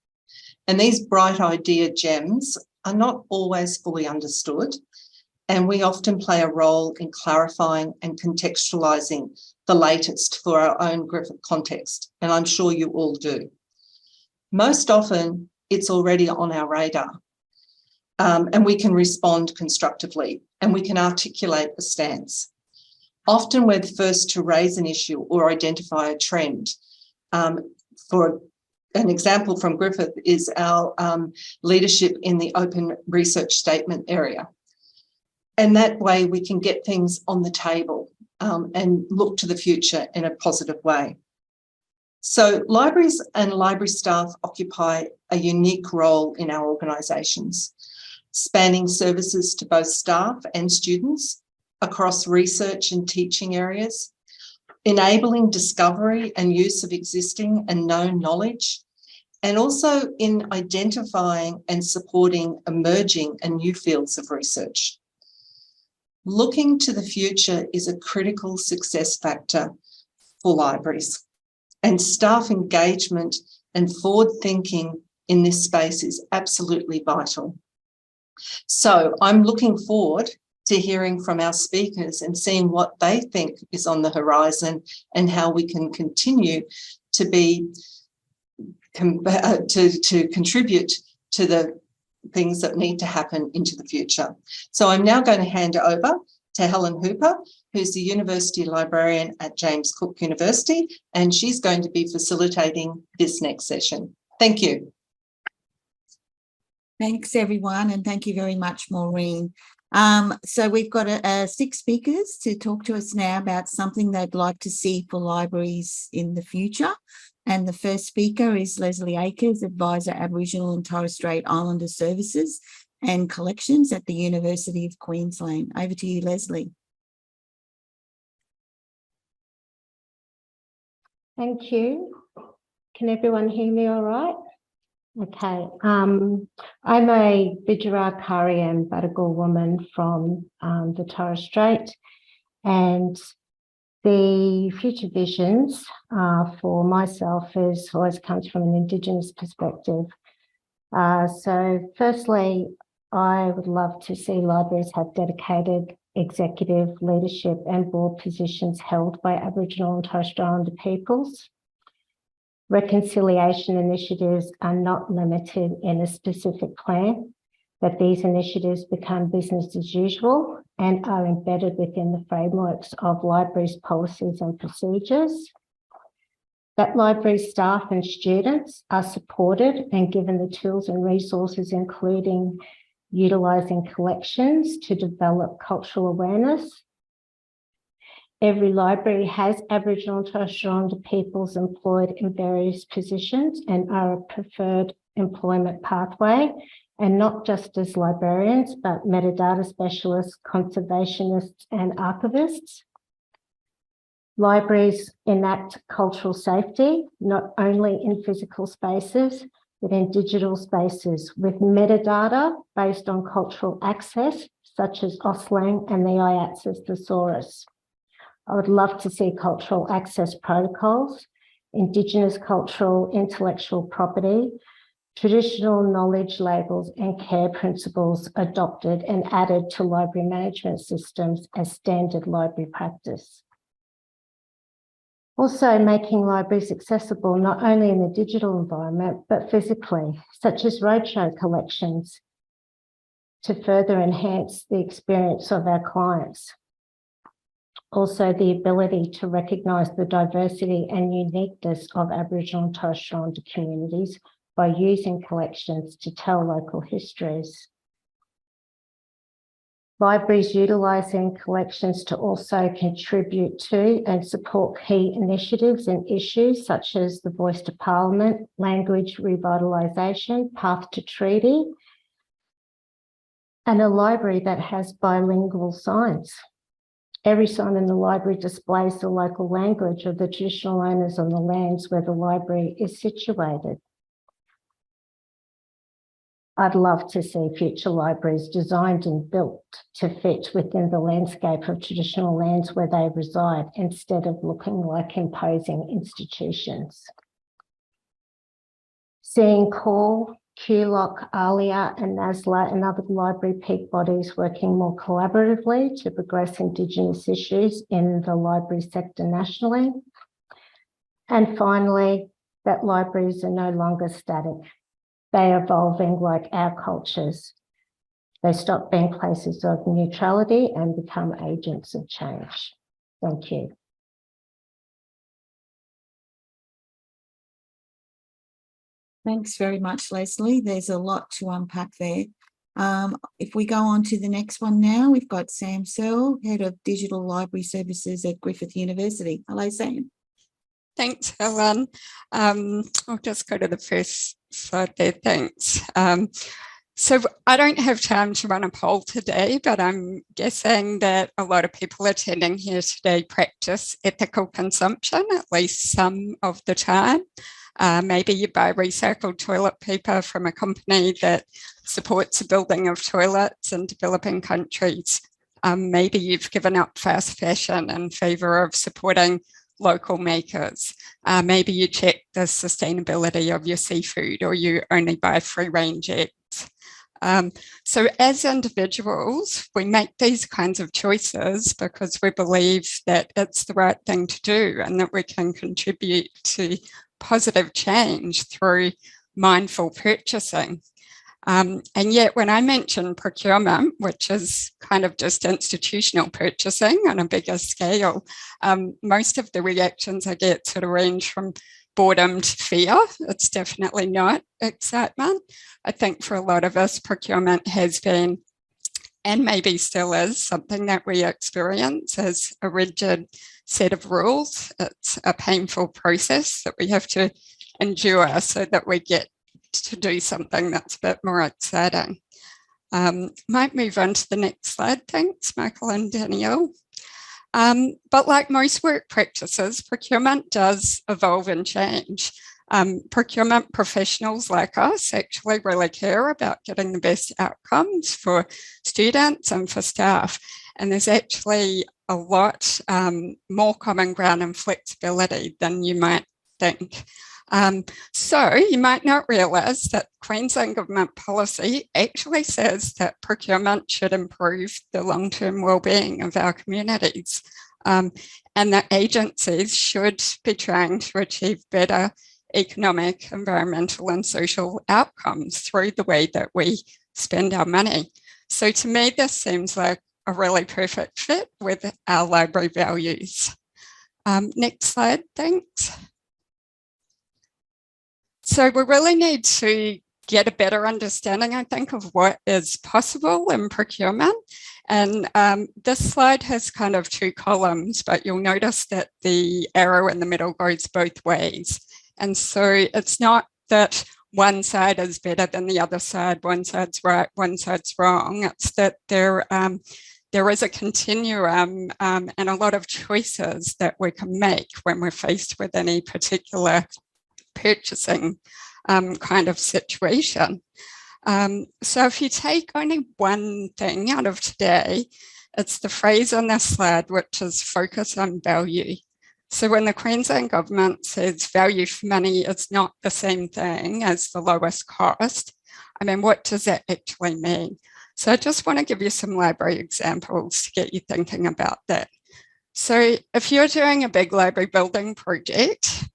And these bright idea gems are not always fully understood, and we often play a role in clarifying and contextualising the latest for our own Griffith context, and I'm sure you all do. Most often, it's already on our radar, and we can respond constructively, and we can articulate a stance. Often we're the first to raise an issue or identify a trend. For an example from Griffith is our leadership in the open research statement area. And that way we can get things on the table and look to the future in a positive way. So libraries and library staff occupy a unique role in our organisations, spanning services to both staff and students across research and teaching areas, enabling discovery and use of existing and known knowledge, and also in identifying and supporting emerging and new fields of research. Looking to the future is a critical success factor for libraries, and staff engagement and forward thinking in this space is absolutely vital. So I'm looking forward to hearing from our speakers and seeing what they think is on the horizon and how we can continue to be to contribute to the things that need to happen into the future. So I'm now going to hand over to Helen Hooper, who's the University Librarian at James Cook University, and she's going to be facilitating this next session. Thank you. Thanks, everyone, and thank you very much, Maureen. So we've got 6 speakers to talk to us now about something they'd like to see for libraries in the future. And the first speaker is Leslie Akers, Advisor, Aboriginal and Torres Strait Islander Services and Collections at the University of Queensland. Over to you, Leslie. Thank you. Can everyone hear me all right? Okay. I'm a Bidjara Kari and Badagal woman from the Torres Strait, and the future visions for myself always comes from an Indigenous perspective. So firstly, I would love to see libraries have dedicated executive leadership and board positions held by Aboriginal and Torres Strait Islander peoples. Reconciliation initiatives are not limited in a specific plan, that these initiatives become business as usual and are embedded within the frameworks of libraries' policies and procedures. That library staff and students are supported and given the tools and resources, including utilising collections to develop cultural awareness. Every library has Aboriginal and Torres Strait Islander peoples employed in various positions and are a preferred employment pathway, and not just as librarians, but metadata specialists, conservationists, and archivists. Libraries enact cultural safety, not only in physical spaces, but in digital spaces with metadata based on cultural access, such as Auslang and the IATSIS thesaurus. I would love to see cultural access protocols, Indigenous cultural intellectual property, traditional knowledge labels and care principles adopted and added to library management systems as standard library practice. Also making libraries accessible not only in the digital environment, but physically, such as roadshow collections, to further enhance the experience of our clients. Also, the ability to recognise the diversity and uniqueness of Aboriginal and Torres Strait Islander communities by using collections to tell local histories. Libraries utilising collections to also contribute to and support key initiatives and issues such as the Voice to Parliament, language revitalisation, Path to Treaty, and a library that has bilingual signs. Every sign in the library displays the local language of the traditional owners on the lands where the library is situated. I'd love to see future libraries designed and built to fit within the landscape of traditional lands where they reside, instead of looking like imposing institutions. Seeing CALL, QULOC, ALIA and NASLA and other library peak bodies working more collaboratively to progress Indigenous issues in the library sector nationally. And finally, that libraries are no longer static. They are evolving like our cultures. They stop being places of neutrality and become agents of change. Thank you. Thanks very much, Leslie. There's a lot to unpack there. If we go on to the next one now, we've got Sam Searle, Head of Digital Library Services at Griffith University. Hello, Sam. Thanks, Helen. I'll just go to the first slide there, thanks. So I don't have time to run a poll today, but I'm guessing that a lot of people attending here today practice ethical consumption, at least some of the time. Maybe you buy recycled toilet paper from a company that supports the building of toilets in developing countries. Maybe you've given up fast fashion in favour of supporting local makers. Maybe you check the sustainability of your seafood, or you only buy free-range eggs. So as individuals, we make these kinds of choices because we believe that it's the right thing to do and that we can contribute to positive change through mindful purchasing. And yet when I mention procurement, which is kind of just institutional purchasing on a bigger scale, most of the reactions I get sort of range from boredom to fear. It's definitely not excitement. I think for a lot of us, procurement has been, and maybe still is, something that we experience as a rigid set of rules. It's a painful process that we have to endure so that we get to do something that's a bit more exciting. Might move on to the next slide. Thanks, Michael and Danielle. But like most work practices, procurement does evolve and change. Procurement professionals like us actually really care about getting the best outcomes for students and for staff. And there's actually a lot more common ground and flexibility than you might think. So you might not realise that Queensland Government policy actually says that procurement should improve the long-term wellbeing of our communities, and that agencies should be trying to achieve better economic, environmental and social outcomes through the way that we spend our money. So to me, this seems like a really perfect fit with our library values. Next slide, thanks. So we really need to get a better understanding, I think, of what is possible in procurement. And this slide has kind of two columns, but you'll notice that the arrow in the middle goes both ways. And so it's not that one side is better than the other side, one side's right, one side's wrong. It's that there is a continuum and a lot of choices that we can make when we're faced with any particular purchasing kind of situation. So if you take only one thing out of today, it's the phrase on this slide, which is focus on value. So when the Queensland Government says value for money is not the same thing as the lowest cost, I mean, what does that actually mean? So I just want to give you some library examples to get you thinking about that. So if you're doing a big library building project,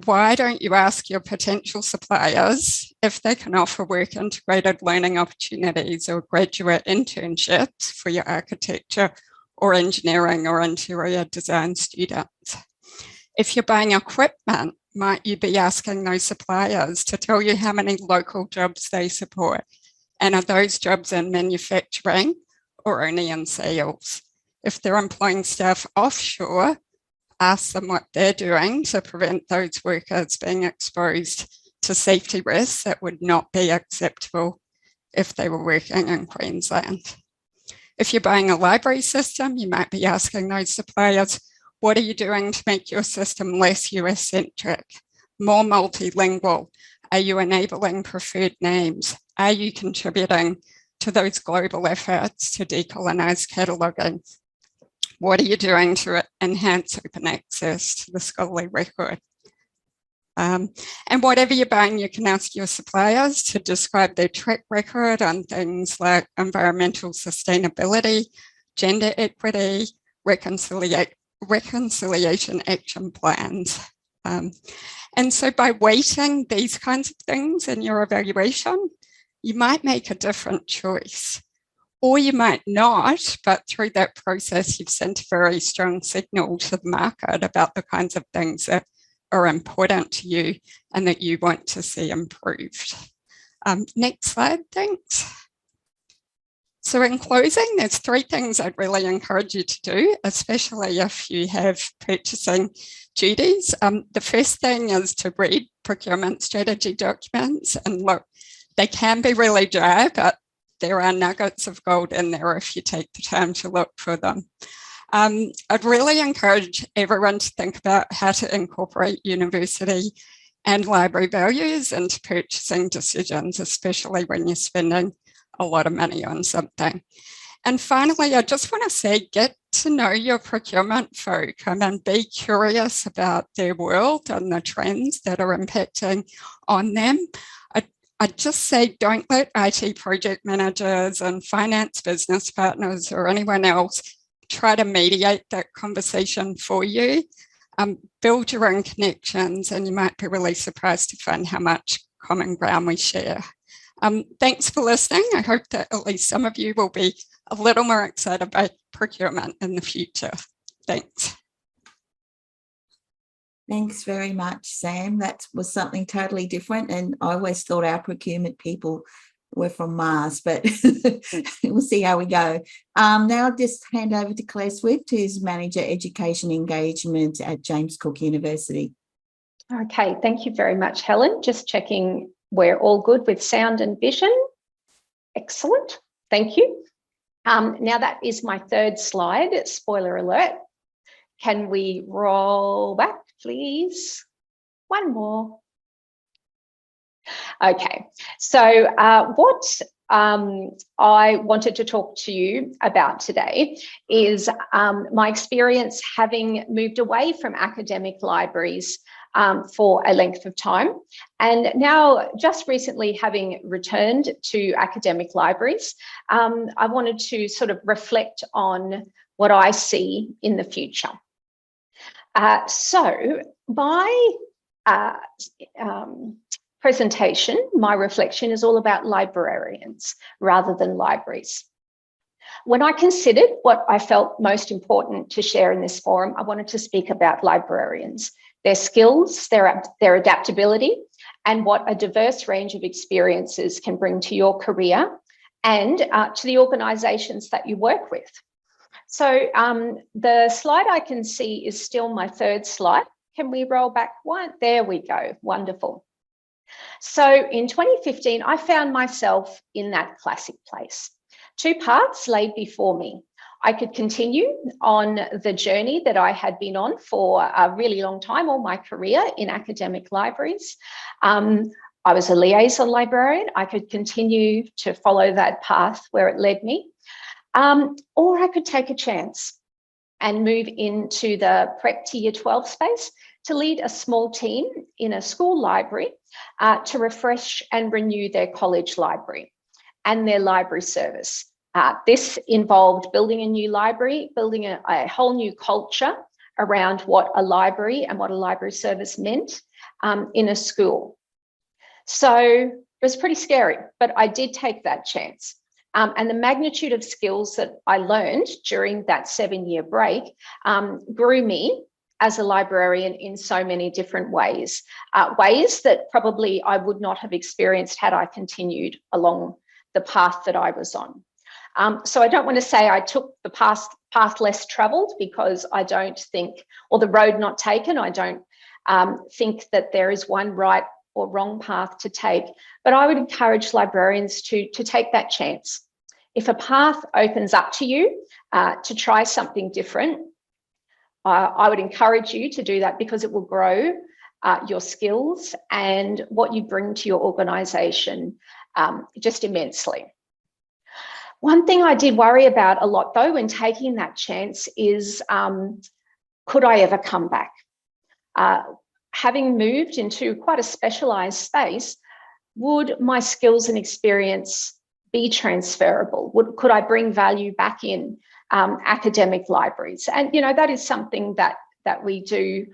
why don't you ask your potential suppliers if they can offer work integrated learning opportunities or graduate internships for your architecture or engineering or interior design students? If you're buying equipment, might you be asking those suppliers to tell you how many local jobs they support? And are those jobs in manufacturing or only in sales? If they're employing staff offshore, ask them what they're doing to prevent those workers being exposed to safety risks that would not be acceptable if they were working in Queensland. If you're buying a library system, you might be asking those suppliers, what are you doing to make your system less US-centric, more multilingual? Are you enabling preferred names? are you contributing to those global efforts to decolonise cataloguing? What are you doing to enhance open access to the scholarly record? And whatever you're buying, you can ask your suppliers to describe their track record on things like environmental sustainability, gender equity, reconciliation action plans. And so by weighting these kinds of things in your evaluation, you might make a different choice, or you might not, but through that process, you've sent a very strong signal to the market about the kinds of things that are important to you and that you want to see improved. Next slide, thanks. So in closing, there's 3 things I'd really encourage you to do, especially if you have purchasing duties. The first thing is to read procurement strategy documents, and look, they can be really dry, but there are nuggets of gold in there if you take the time to look for them. I'd really encourage everyone to think about how to incorporate university and library values into purchasing decisions, especially when you're spending a lot of money on something. And finally, I just want to say, get to know your procurement folk and be curious about their world and the trends that are impacting on them. I'd just say, don't let IT project managers and finance business partners or anyone else try to mediate that conversation for you. Build your own connections, and you might be really surprised to find how much common ground we share. Thanks for listening. I hope that at least some of you will be a little more excited about procurement in the future. Thanks. Thanks very much, Sam. That was something totally different. And I always thought our procurement people were from Mars, but we'll see how we go. Now I'll just hand over to Claire Swift, who's Manager Education Engagement at James Cook University. Okay, thank you very much, Helen. Just checking we're all good with sound and vision. Excellent, thank you. Now that is my 3rd slide, spoiler alert. Can we roll back, please? One more. Okay, so what I wanted to talk to you about today is my experience having moved away from academic libraries for a length of time, and now just recently having returned to academic libraries, I wanted to sort of reflect on what I see in the future. So my presentation, my reflection is all about librarians rather than libraries. When I considered what I felt most important to share in this forum, I wanted to speak about librarians, their skills, their adaptability, and what a diverse range of experiences can bring to your career and to the organisations that you work with. So the slide I can see is still my 3rd slide. Can we roll back one? There we go, wonderful. So in 2015, I found myself in that classic place. 2 paths laid before me. I could continue on the journey that I had been on for a really long time, all my career in academic libraries. I was a liaison librarian. I could continue to follow that path where it led me. Or I could take a chance and move into the prep to year 12 space to lead a small team in a school library to refresh and renew their college library and their library service. This involved building a new library, building a whole new culture around what a library and what a library service meant in a school. So it was pretty scary, but I did take that chance. And the magnitude of skills that I learned during that 7-year break grew me as a librarian in so many different ways, ways that probably I would not have experienced had I continued along the path that I was on. So I don't want to say I took the path less travelled, because I don't think, or the road not taken, I don't think that there is one right or wrong path to take, but I would encourage librarians to take that chance. If a path opens up to you to try something different, I would encourage you to do that, because it will grow your skills and what you bring to your organisation just immensely. One thing I did worry about a lot though when taking that chance is, could I ever come back? Having moved into quite a specialised space, would my skills and experience be transferable? Could I bring value back in academic libraries? And, you know, that is something that we do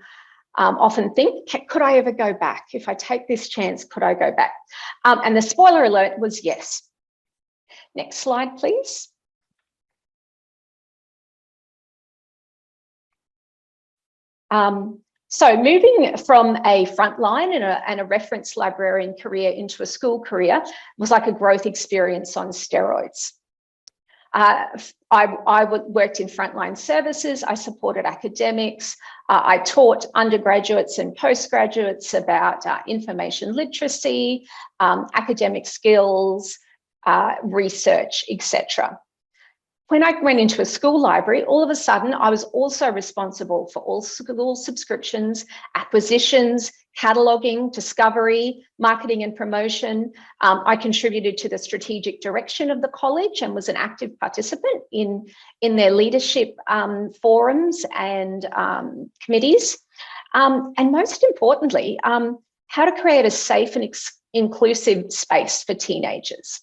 often think, could I ever go back? If I take this chance, could I go back? And the spoiler alert was yes. Next slide, please. So moving from a frontline and a reference librarian career into a school career was like a growth experience on steroids. I worked in frontline services, I supported academics, I taught undergraduates and postgraduates about information literacy, academic skills, research, etc. When I went into a school library, all of a sudden, I was also responsible for all school subscriptions, acquisitions, cataloguing, discovery, marketing and promotion. I contributed to the strategic direction of the college and was an active participant in their leadership forums and committees. And most importantly, how to create a safe and inclusive space for teenagers.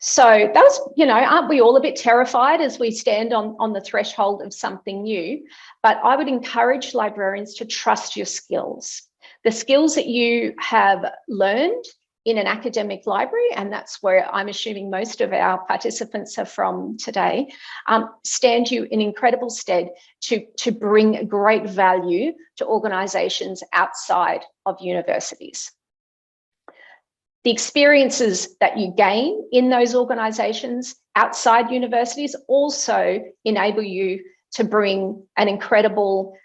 So that was, you know, aren't we all a bit terrified as we stand on the threshold of something new? But I would encourage librarians to trust your skills. The skills that you have learned in an academic library, and that's where I'm assuming most of our participants are from today, stand you in incredible stead to bring great value to organisations outside of universities. The experiences that you gain in those organisations outside universities also enable you to bring an incredible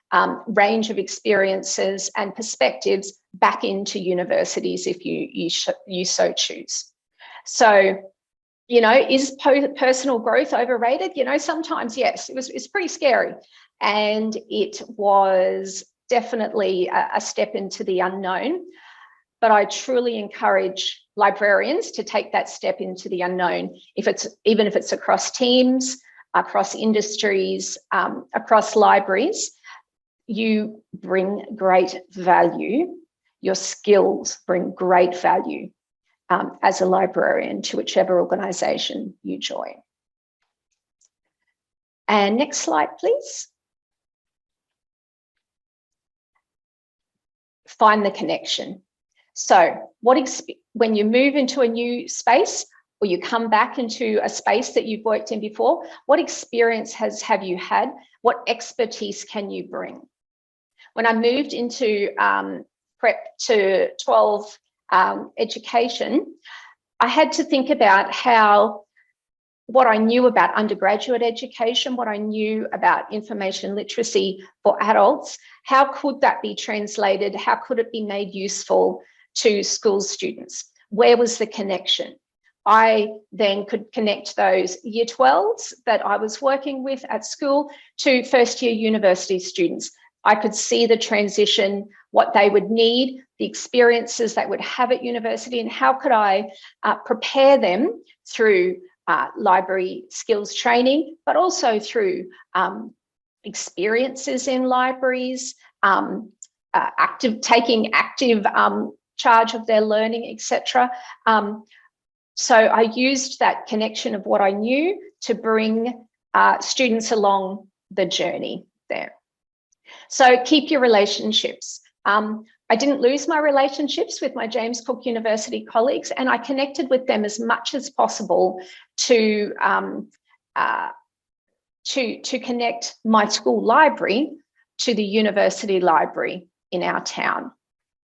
range of experiences and perspectives back into universities if you so choose. So, you know, is personal growth overrated? You know, sometimes, yes, it's pretty scary. And it was definitely a step into the unknown. But I truly encourage librarians to take that step into the unknown, even if it's across teams, across industries, across libraries. You bring great value. Your skills bring great value as a librarian to whichever organisation you join. And next slide, please. Find the connection. So when you move into a new space or you come back into a space that you've worked in before, what experience have you had? What expertise can you bring? When I moved into prep to 12 education, I had to think about what I knew about undergraduate education, what I knew about information literacy for adults, how could that be translated? How could it be made useful to school students? Where was the connection? I then could connect those year 12s that I was working with at school to first year university students. I could see the transition, what they would need, the experiences they would have at university, and how could I prepare them through library skills training, but also through experiences in libraries, taking active charge of their learning, etc. So I used that connection of what I knew to bring students along the journey there. So keep your relationships. I didn't lose my relationships with my James Cook University colleagues, and I connected with them as much as possible to connect my school library to the university library in our town.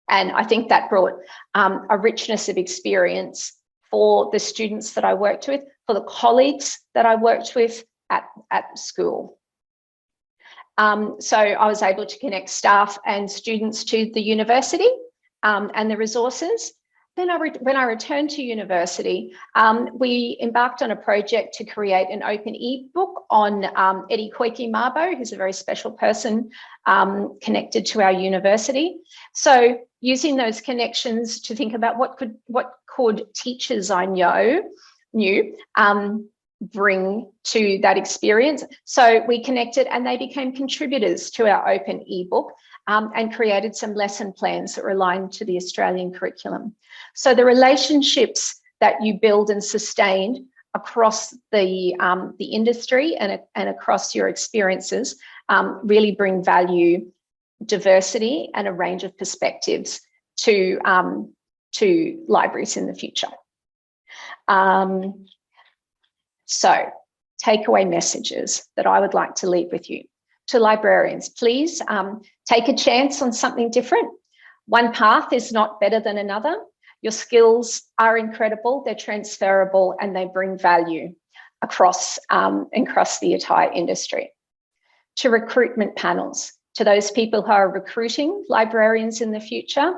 And I think that brought a richness of experience for the students that I worked with, for the colleagues that I worked with at school. So I was able to connect staff and students to the university and the resources. Then when I returned to university, we embarked on a project to create an open e-book on Eddie Koiki-Mabo, who's a very special person connected to our university. So using those connections to think about what could teachers I knew bring to that experience. So we connected and they became contributors to our open e-book and created some lesson plans that were aligned to the Australian curriculum. So the relationships that you build and sustain across the industry and across your experiences really bring value, diversity, and a range of perspectives to libraries in the future. So takeaway messages that I would like to leave with you. To librarians, please take a chance on something different. One path is not better than another. Your skills are incredible, they're transferable, and they bring value across the entire industry. To recruitment panels, to those people who are recruiting librarians in the future,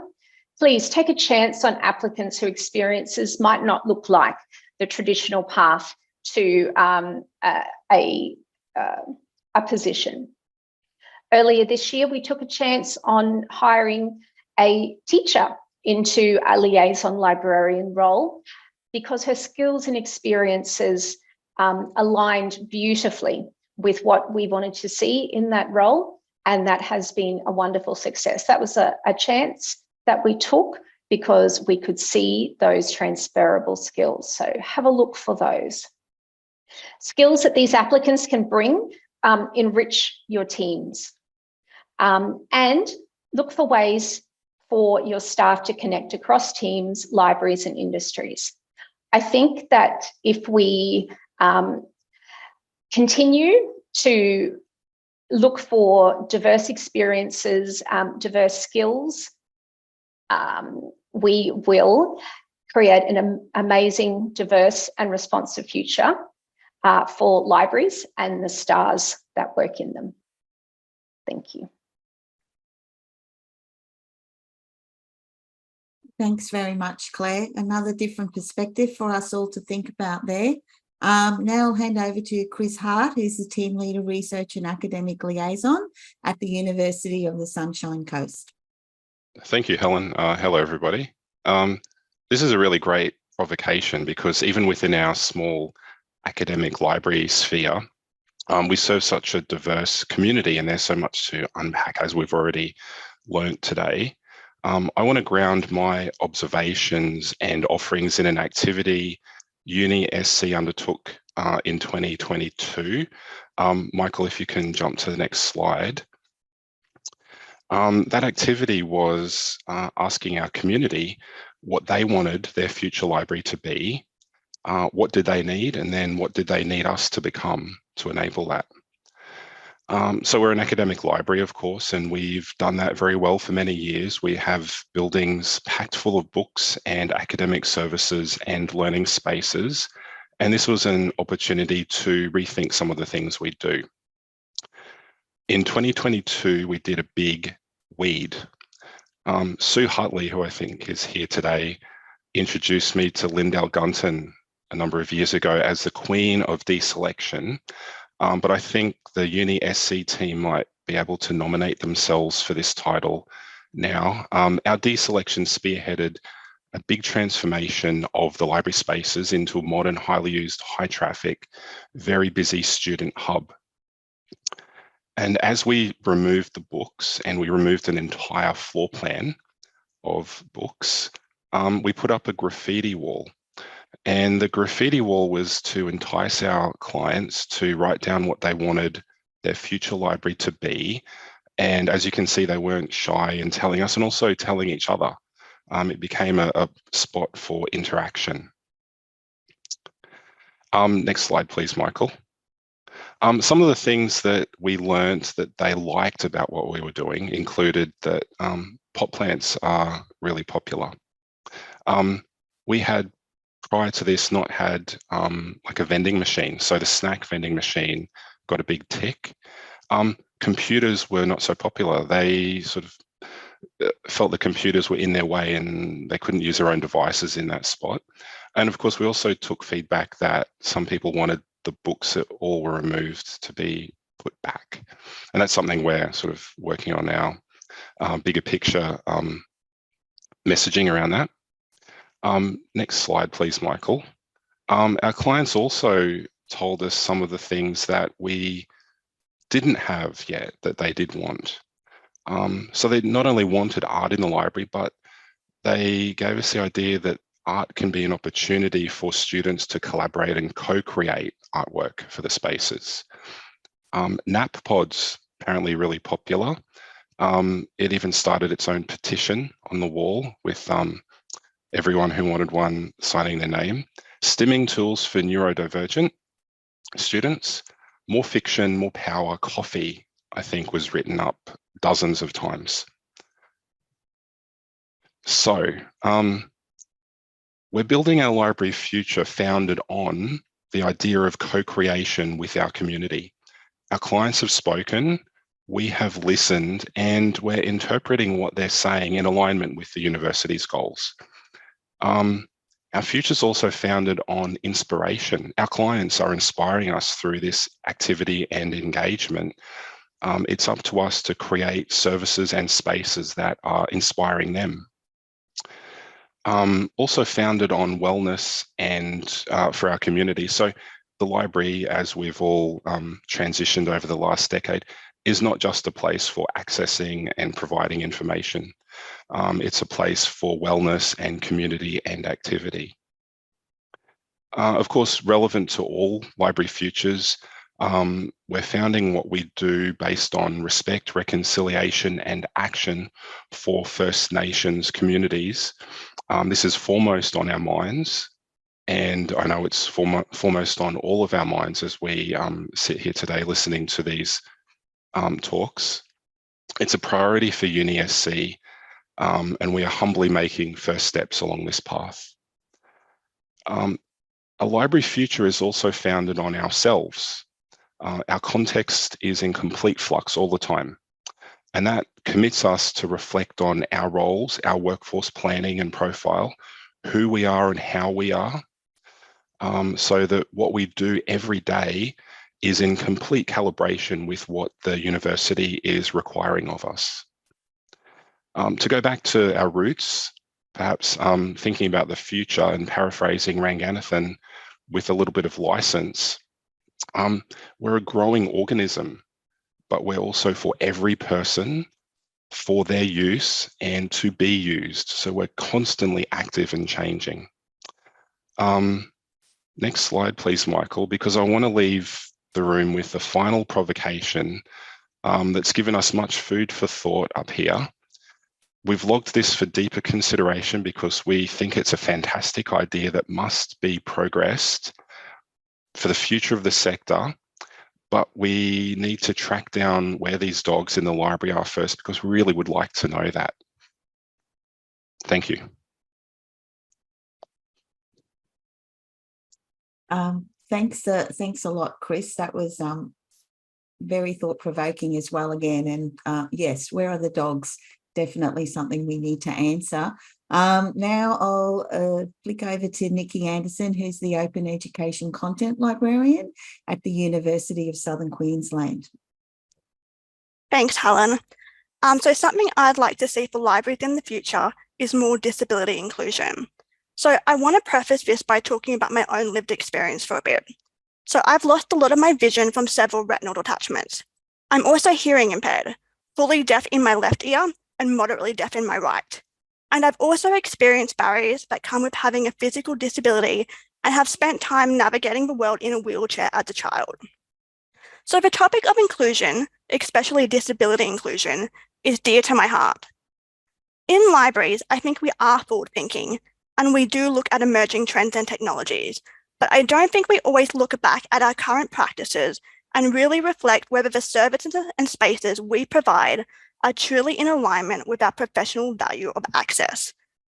please take a chance on applicants whose experiences might not look like the traditional path to a position. Earlier this year, we took a chance on hiring a teacher into a liaison librarian role because her skills and experiences aligned beautifully with what we wanted to see in that role, and that has been a wonderful success. That was a chance that we took because we could see those transferable skills. So have a look for those. Skills that these applicants can bring enrich your teams. And look for ways for your staff to connect across teams, libraries, and industries. I think that if we continue to look for diverse experiences, diverse skills, we will create an amazing, diverse, and responsive future for libraries and the stars that work in them. Thank you. Thanks very much, Claire. Another different perspective for us all to think about there. Now I'll hand over to Chris Hart, who's the Team Leader Research and Academic Liaison at the University of the Sunshine Coast. Thank you, Helen. Hello, everybody. This is a really great provocation because even within our small academic library sphere, we serve such a diverse community and there's so much to unpack as we've already learnt today. I want to ground my observations and offerings in an activity Uni SC undertook in 2022. Michael, if you can jump to the next slide. That activity was asking our community what they wanted their future library to be, what did they need, and then what did they need us to become to enable that. So we're an academic library, of course, and we've done that very well for many years. We have buildings packed full of books and academic services and learning spaces. And this was an opportunity to rethink some of the things we do. In 2022, we did a big weed. Sue Hutley, who I think is here today, introduced me to Lindell Gunton a number of years ago as the queen of deselection. But I think the Uni SC team might be able to nominate themselves for this title now. Our deselection spearheaded a big transformation of the library spaces into a modern, highly used, high traffic, very busy student hub. And as we removed the books and we removed an entire floor plan of books, we put up a graffiti wall. And the graffiti wall was to entice our clients to write down what they wanted their future library to be. And as you can see, they weren't shy in telling us and also telling each other. It became a spot for interaction. Next slide, please, Michael. Some of the things that we learned that they liked about what we were doing included that pot plants are really popular. We had prior to this not had like a vending machine. So the snack vending machine got a big tick. Computers were not so popular. They sort of felt the computers were in their way and they couldn't use their own devices in that spot. And of course, we also took feedback that some people wanted the books that all were removed to be put back. And that's something we're sort of working on now, bigger picture messaging around that. Next slide, please, Michael. Our clients also told us some of the things that we didn't have yet that they did want. So they not only wanted art in the library, but they gave us the idea that art can be an opportunity for students to collaborate and co-create artwork for the spaces. Nap pods, apparently really popular. It even started its own petition on the wall with everyone who wanted one signing their name. Stimming tools for neurodivergent students, more fiction, more power, coffee, I think was written up dozens of times. So we're building our library future founded on the idea of co-creation with our community. Our clients have spoken, we have listened, and we're interpreting what they're saying in alignment with the university's goals. Our future is also founded on inspiration. Our clients are inspiring us through this activity and engagement. It's up to us to create services and spaces that are inspiring them. Also founded on wellness and for our community. So the library, as we've all transitioned over the last decade, is not just a place for accessing and providing information. It's a place for wellness and community and activity. Of course, relevant to all library futures, we're founding what we do based on respect, reconciliation, and action for First Nations communities. This is foremost on our minds, and I know it's foremost on all of our minds as we sit here today listening to these talks. It's a priority for UniSC, and we are humbly making first steps along this path. A library future is also founded on ourselves. Our context is in complete flux all the time, and that commits us to reflect on our roles, our workforce planning and profile, who we are and how we are, so that what we do every day is in complete calibration with what the university is requiring of us. To go back to our roots, perhaps thinking about the future and paraphrasing Ranganathan with a little bit of license, we're a growing organism, but we're also for every person, for their use and to be used. So we're constantly active and changing. Next slide, please, Michael, because I want to leave the room with the final provocation that's given us much food for thought up here. We've logged this for deeper consideration because we think it's a fantastic idea that must be progressed for the future of the sector, but we need to track down where these dogs in the library are first because we really would like to know that. Thank you. Thanks a lot, Chris. That was very thought-provoking as well again. And yes, where are the dogs? Definitely something we need to answer. Now I'll flick over to Nikki Anderson, who's the Open Education Content Librarian at the University of Southern Queensland. Thanks, Helen. So something I'd like to see for libraries in the future is more disability inclusion. So I want to preface this by talking about my own lived experience for a bit. So I've lost a lot of my vision from several retinal detachments. I'm also hearing impaired, fully deaf in my left ear and moderately deaf in my right. And I've also experienced barriers that come with having a physical disability and have spent time navigating the world in a wheelchair as a child. So the topic of inclusion, especially disability inclusion, is dear to my heart. In libraries, I think we are forward thinking, and we do look at emerging trends and technologies, but I don't think we always look back at our current practices and really reflect whether the services and spaces we provide are truly in alignment with our professional value of access.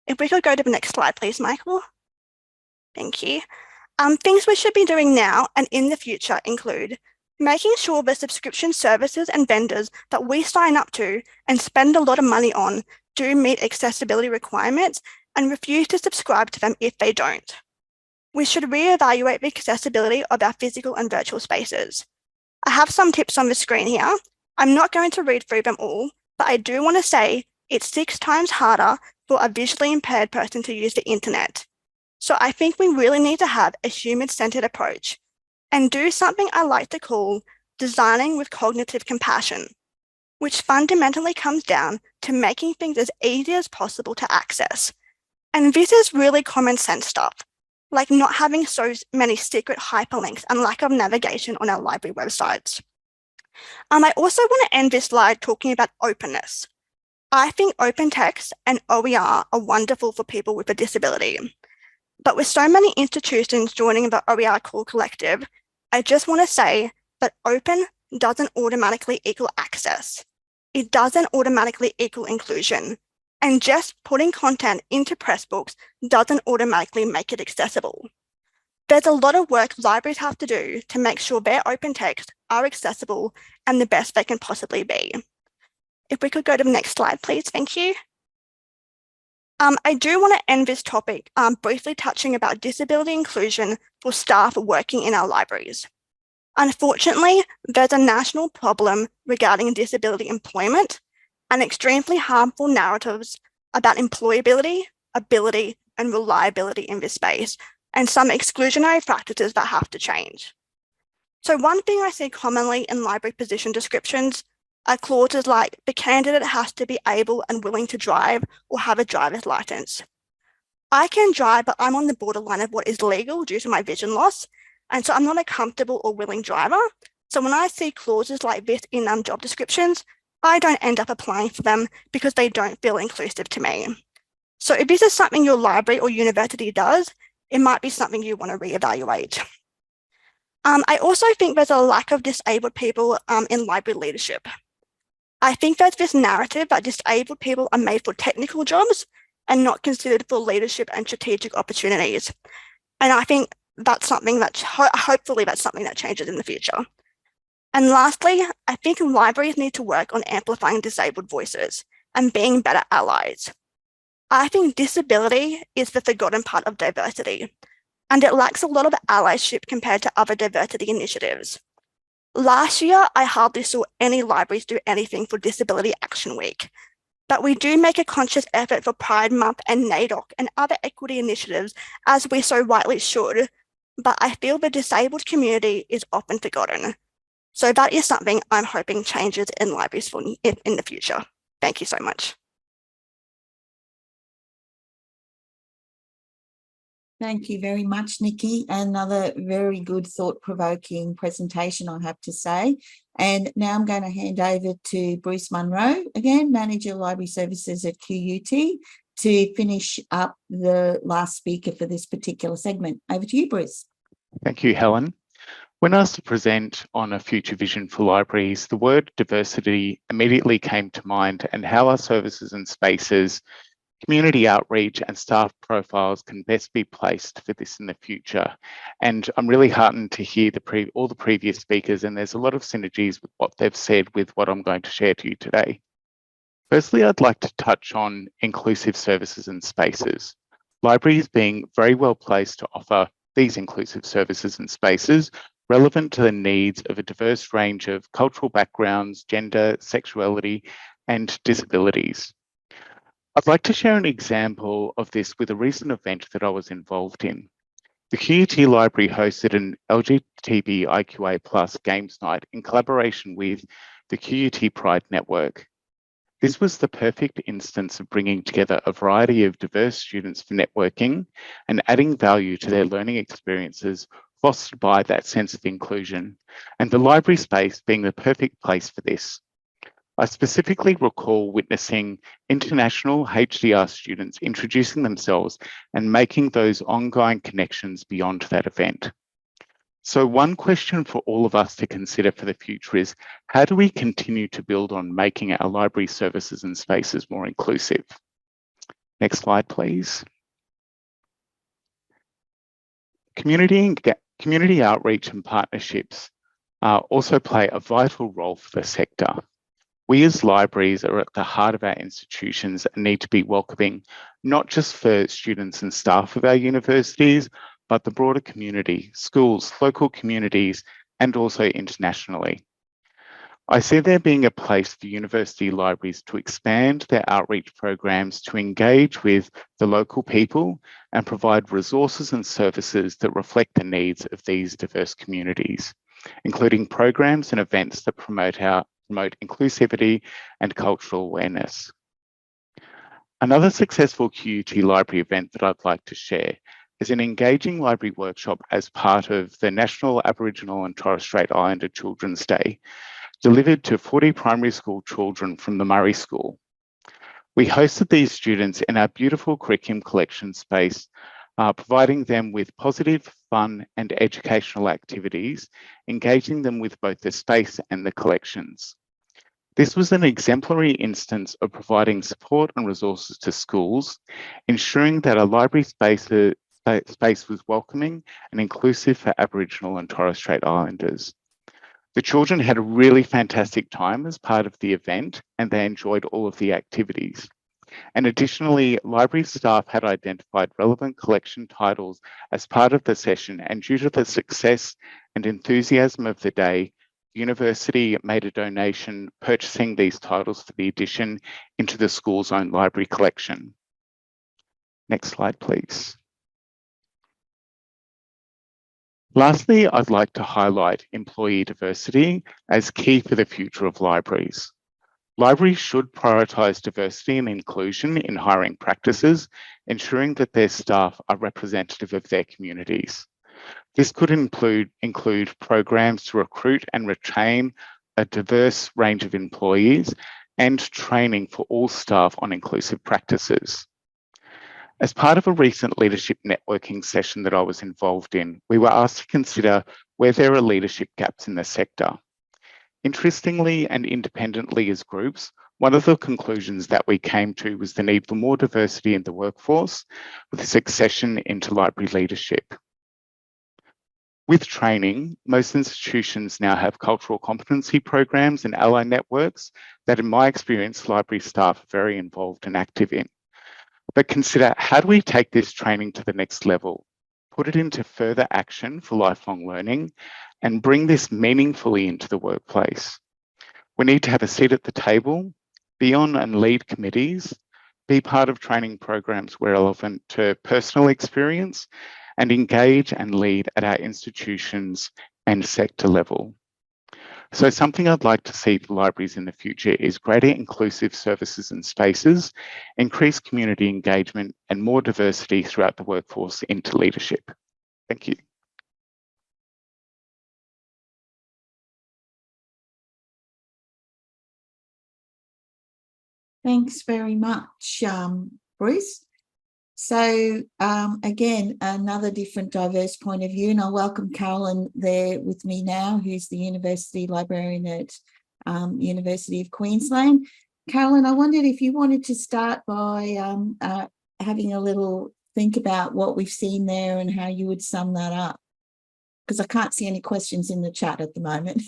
If we could go to the next slide, please, Michael. Thank you. Things we should be doing now and in the future include making sure the subscription services and vendors that we sign up to and spend a lot of money on do meet accessibility requirements and refuse to subscribe to them if they don't. We should reevaluate the accessibility of our physical and virtual spaces. I have some tips on the screen here. I'm not going to read through them all, but I do want to say it's 6 times harder for a visually impaired person to use the internet. So I think we really need to have a human-centered approach and do something I like to call designing with cognitive compassion, which fundamentally comes down to making things as easy as possible to access. And this is really common sense stuff, like not having so many secret hyperlinks and lack of navigation on our library websites. I also want to end this slide talking about openness. I think open text and OER are wonderful for people with a disability. But with so many institutions joining the OER Core Collective, I just want to say that open doesn't automatically equal access. It doesn't automatically equal inclusion. And just putting content into Pressbooks doesn't automatically make it accessible. There's a lot of work libraries have to do to make sure their open texts are accessible and the best they can possibly be. If we could go to the next slide, please, thank you. I do want to end this topic briefly touching about disability inclusion for staff working in our libraries. Unfortunately, there's a national problem regarding disability employment and extremely harmful narratives about employability, ability, and reliability in this space, and some exclusionary practices that have to change. So one thing I see commonly in library position descriptions are clauses like the candidate has to be able and willing to drive or have a driver's license. I can drive, but I'm on the borderline of what is legal due to my vision loss, and so I'm not a comfortable or willing driver. So when I see clauses like this in job descriptions, I don't end up applying for them because they don't feel inclusive to me. So if this is something your library or university does, it might be something you want to reevaluate. I also think there's a lack of disabled people in library leadership. I think there's this narrative that disabled people are made for technical jobs and not considered for leadership and strategic opportunities. And I think that's something that hopefully that's something that changes in the future. And lastly, I think libraries need to work on amplifying disabled voices and being better allies. I think disability is the forgotten part of diversity, and it lacks a lot of allyship compared to other diversity initiatives. Last year, I hardly saw any libraries do anything for Disability Action Week, but we do make a conscious effort for Pride Month and NAIDOC and other equity initiatives, as we so rightly should, but I feel the disabled community is often forgotten. So that is something I'm hoping changes in libraries in the future. Thank you so much. Thank you very much, Nikki. Another very good thought-provoking presentation, I have to say. And now I'm going to hand over to Bruce Munro, again, Manager Library Services at QUT, to finish up the last speaker for this particular segment. Over to you, Bruce. Thank you, Helen. When asked to present on a future vision for libraries, the word diversity immediately came to mind, and how our services and spaces, community outreach and staff profiles can best be placed for this in the future. And I'm really heartened to hear all the previous speakers, and there's a lot of synergies with what they've said with what I'm going to share to you today. Firstly, I'd like to touch on inclusive services and spaces. Libraries being very well placed to offer these inclusive services and spaces relevant to the needs of a diverse range of cultural backgrounds, gender, sexuality, and disabilities. I'd like to share an example of this with a recent event that I was involved in. The QUT Library hosted an LGBTQIA+ Games Night in collaboration with the QUT Pride Network. This was the perfect instance of bringing together a variety of diverse students for networking and adding value to their learning experiences, fostered by that sense of inclusion, and the library space being the perfect place for this. I specifically recall witnessing international HDR students introducing themselves and making those ongoing connections beyond that event. So one question for all of us to consider for the future is, how do we continue to build on making our library services and spaces more inclusive? Next slide, please. Community outreach and partnerships also play a vital role for the sector. We as libraries are at the heart of our institutions and need to be welcoming, not just for students and staff of our universities, but the broader community, schools, local communities, and also internationally. I see there being a place for university libraries to expand their outreach programs to engage with the local people and provide resources and services that reflect the needs of these diverse communities, including programs and events that promote inclusivity and cultural awareness. Another successful QUT library event that I'd like to share is an engaging library workshop as part of the National Aboriginal and Torres Strait Islander Children's Day, delivered to 40 primary school children from the Murray School. We hosted these students in our beautiful curriculum collection space, providing them with positive, fun, and educational activities, engaging them with both the space and the collections. This was an exemplary instance of providing support and resources to schools, ensuring that a library space was welcoming and inclusive for Aboriginal and Torres Strait Islanders. The children had a really fantastic time as part of the event, and they enjoyed all of the activities. And additionally, library staff had identified relevant collection titles as part of the session, and due to the success and enthusiasm of the day, the university made a donation purchasing these titles for the addition into the school's own library collection. Next slide, please. Lastly, I'd like to highlight employee diversity as key for the future of libraries. Libraries should prioritise diversity and inclusion in hiring practices, ensuring that their staff are representative of their communities. This could include programs to recruit and retain a diverse range of employees and training for all staff on inclusive practices. As part of a recent leadership networking session that I was involved in, we were asked to consider where there are leadership gaps in the sector. Interestingly and independently as groups, one of the conclusions that we came to was the need for more diversity in the workforce with succession into library leadership. With training, most institutions now have cultural competency programs and ally networks that, in my experience, library staff are very involved and active in. But consider, how do we take this training to the next level, put it into further action for lifelong learning, and bring this meaningfully into the workplace? We need to have a seat at the table, be on and lead committees, be part of training programs where relevant to personal experience, and engage and lead at our institutions and sector level. So something I'd like to see for libraries in the future is greater inclusive services and spaces, increased community engagement, and more diversity throughout the workforce into leadership. Thank you. Thanks very much, Bruce. So again, another different diverse point of view, and I welcome Carolyn there with me now, who's the University Librarian at University of Queensland. Carolyn, I wondered if you wanted to start by having a little think about what we've seen there and how you would sum that up, because I can't see any questions in the chat at the moment.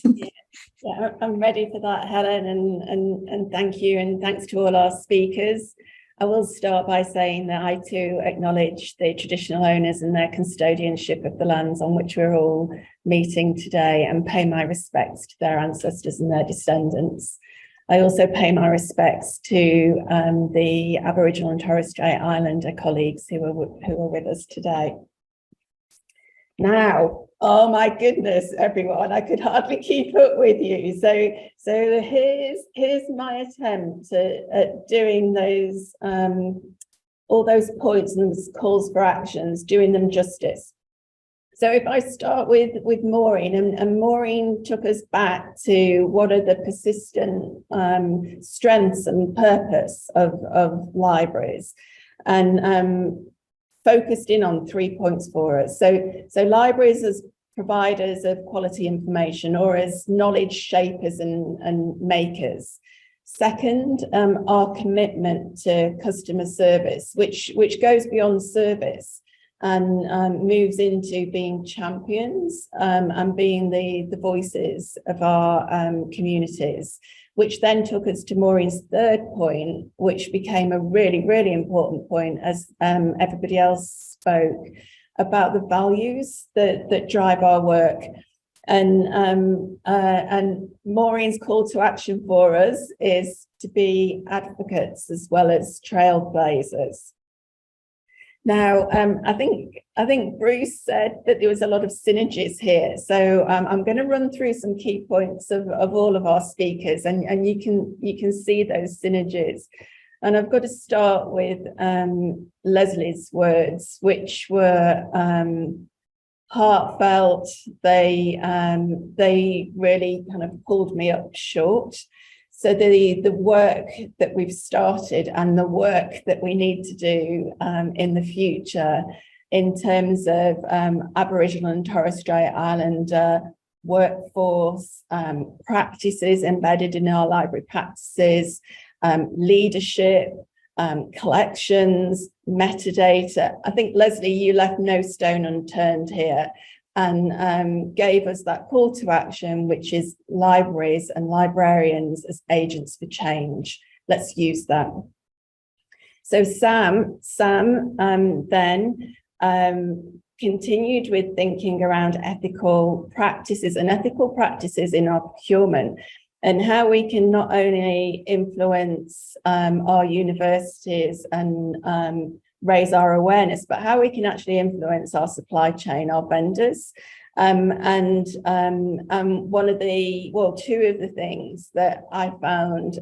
Yeah, I'm ready for that, Helen, and thank you, and thanks to all our speakers. I will start by saying that I too acknowledge the traditional owners and their custodianship of the lands on which we're all meeting today, and pay my respects to their ancestors and their descendants. I also pay my respects to the Aboriginal and Torres Strait Islander colleagues who are with us today. Now, oh my goodness, everyone, I could hardly keep up with you. So here's my attempt at doing those all those points and calls for actions, doing them justice. So if I start with Maureen, and Maureen took us back to what are the persistent strengths and purpose of libraries, and focused in on 3 points for us. So libraries as providers of quality information, or as knowledge shapers and makers. Second, our commitment to customer service, which goes beyond service and moves into being champions and being the voices of our communities. which then took us to Maureen's third point, which became a really, really important point as everybody else spoke about the values that drive our work. And Maureen's call to action for us is to be advocates as well as trailblazers. Now, I think Bruce said that there was a lot of synergies here. So I'm going to run through some key points of all of our speakers, and you can see those synergies. And I've got to start with Leslie's words, which were heartfelt. They really kind of pulled me up short. So the work that we've started and the work that we need to do in the future in terms of Aboriginal and Torres Strait Islander workforce practices embedded in our library practices, leadership, collections, metadata. I think, Leslie, you left no stone unturned here and gave us that call to action, which is libraries and librarians as agents for change. Let's use that. So Sam then continued with thinking around ethical practices and ethical practices in our procurement, and how we can not only influence our universities and raise our awareness, but how we can actually influence our supply chain, our vendors. One of the, well, two of the things that I found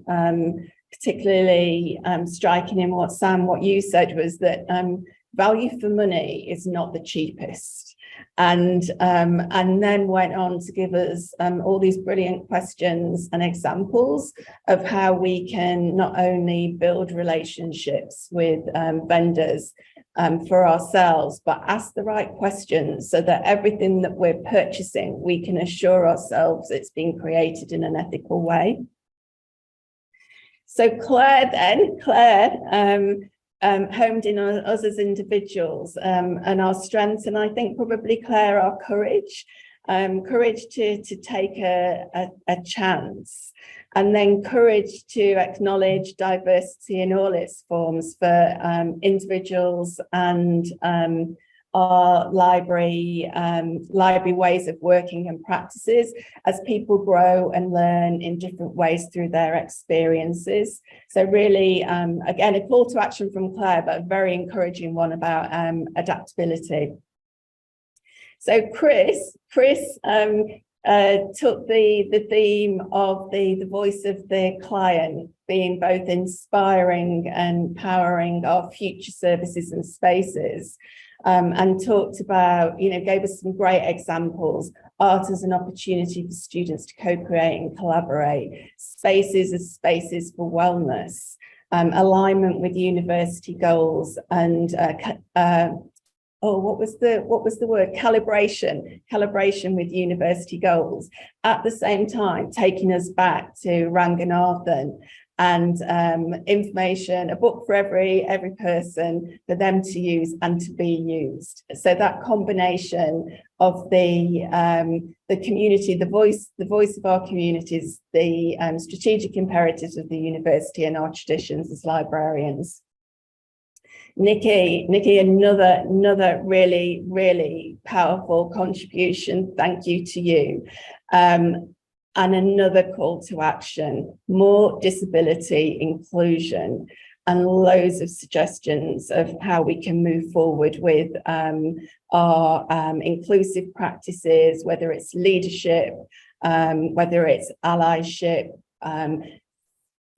particularly striking in what you said was that value for money is not the cheapest. And then went on to give us all these brilliant questions and examples of how we can not only build relationships with vendors for ourselves, but ask the right questions so that everything that we're purchasing, we can assure ourselves it's being created in an ethical way. So Claire homed in on us as individuals and our strengths, and I think probably, Claire, our courage to take a chance, and then courage to acknowledge diversity in all its forms for individuals and our library ways of working and practices as people grow and learn in different ways through their experiences. So really, again, a call to action from Claire, but a very encouraging one about adaptability. So Chris took the theme of the voice of the client being both inspiring and empowering our future services and spaces. And talked about, gave us some great examples. Art as an opportunity for students to co-create and collaborate. Spaces as spaces for wellness. Alignment with university goals and what was the word? Calibration with university goals. At the same time, taking us back to Ranganathan and information, a book for every person, for them to use and to be used. So that combination of the community, the voice of our communities, the strategic imperatives of the university and our traditions as librarians. Nikki, another really, really powerful contribution. Thank you to you. And another call to action, more disability inclusion, and loads of suggestions of how we can move forward with our inclusive practices, whether it's leadership, whether it's allyship,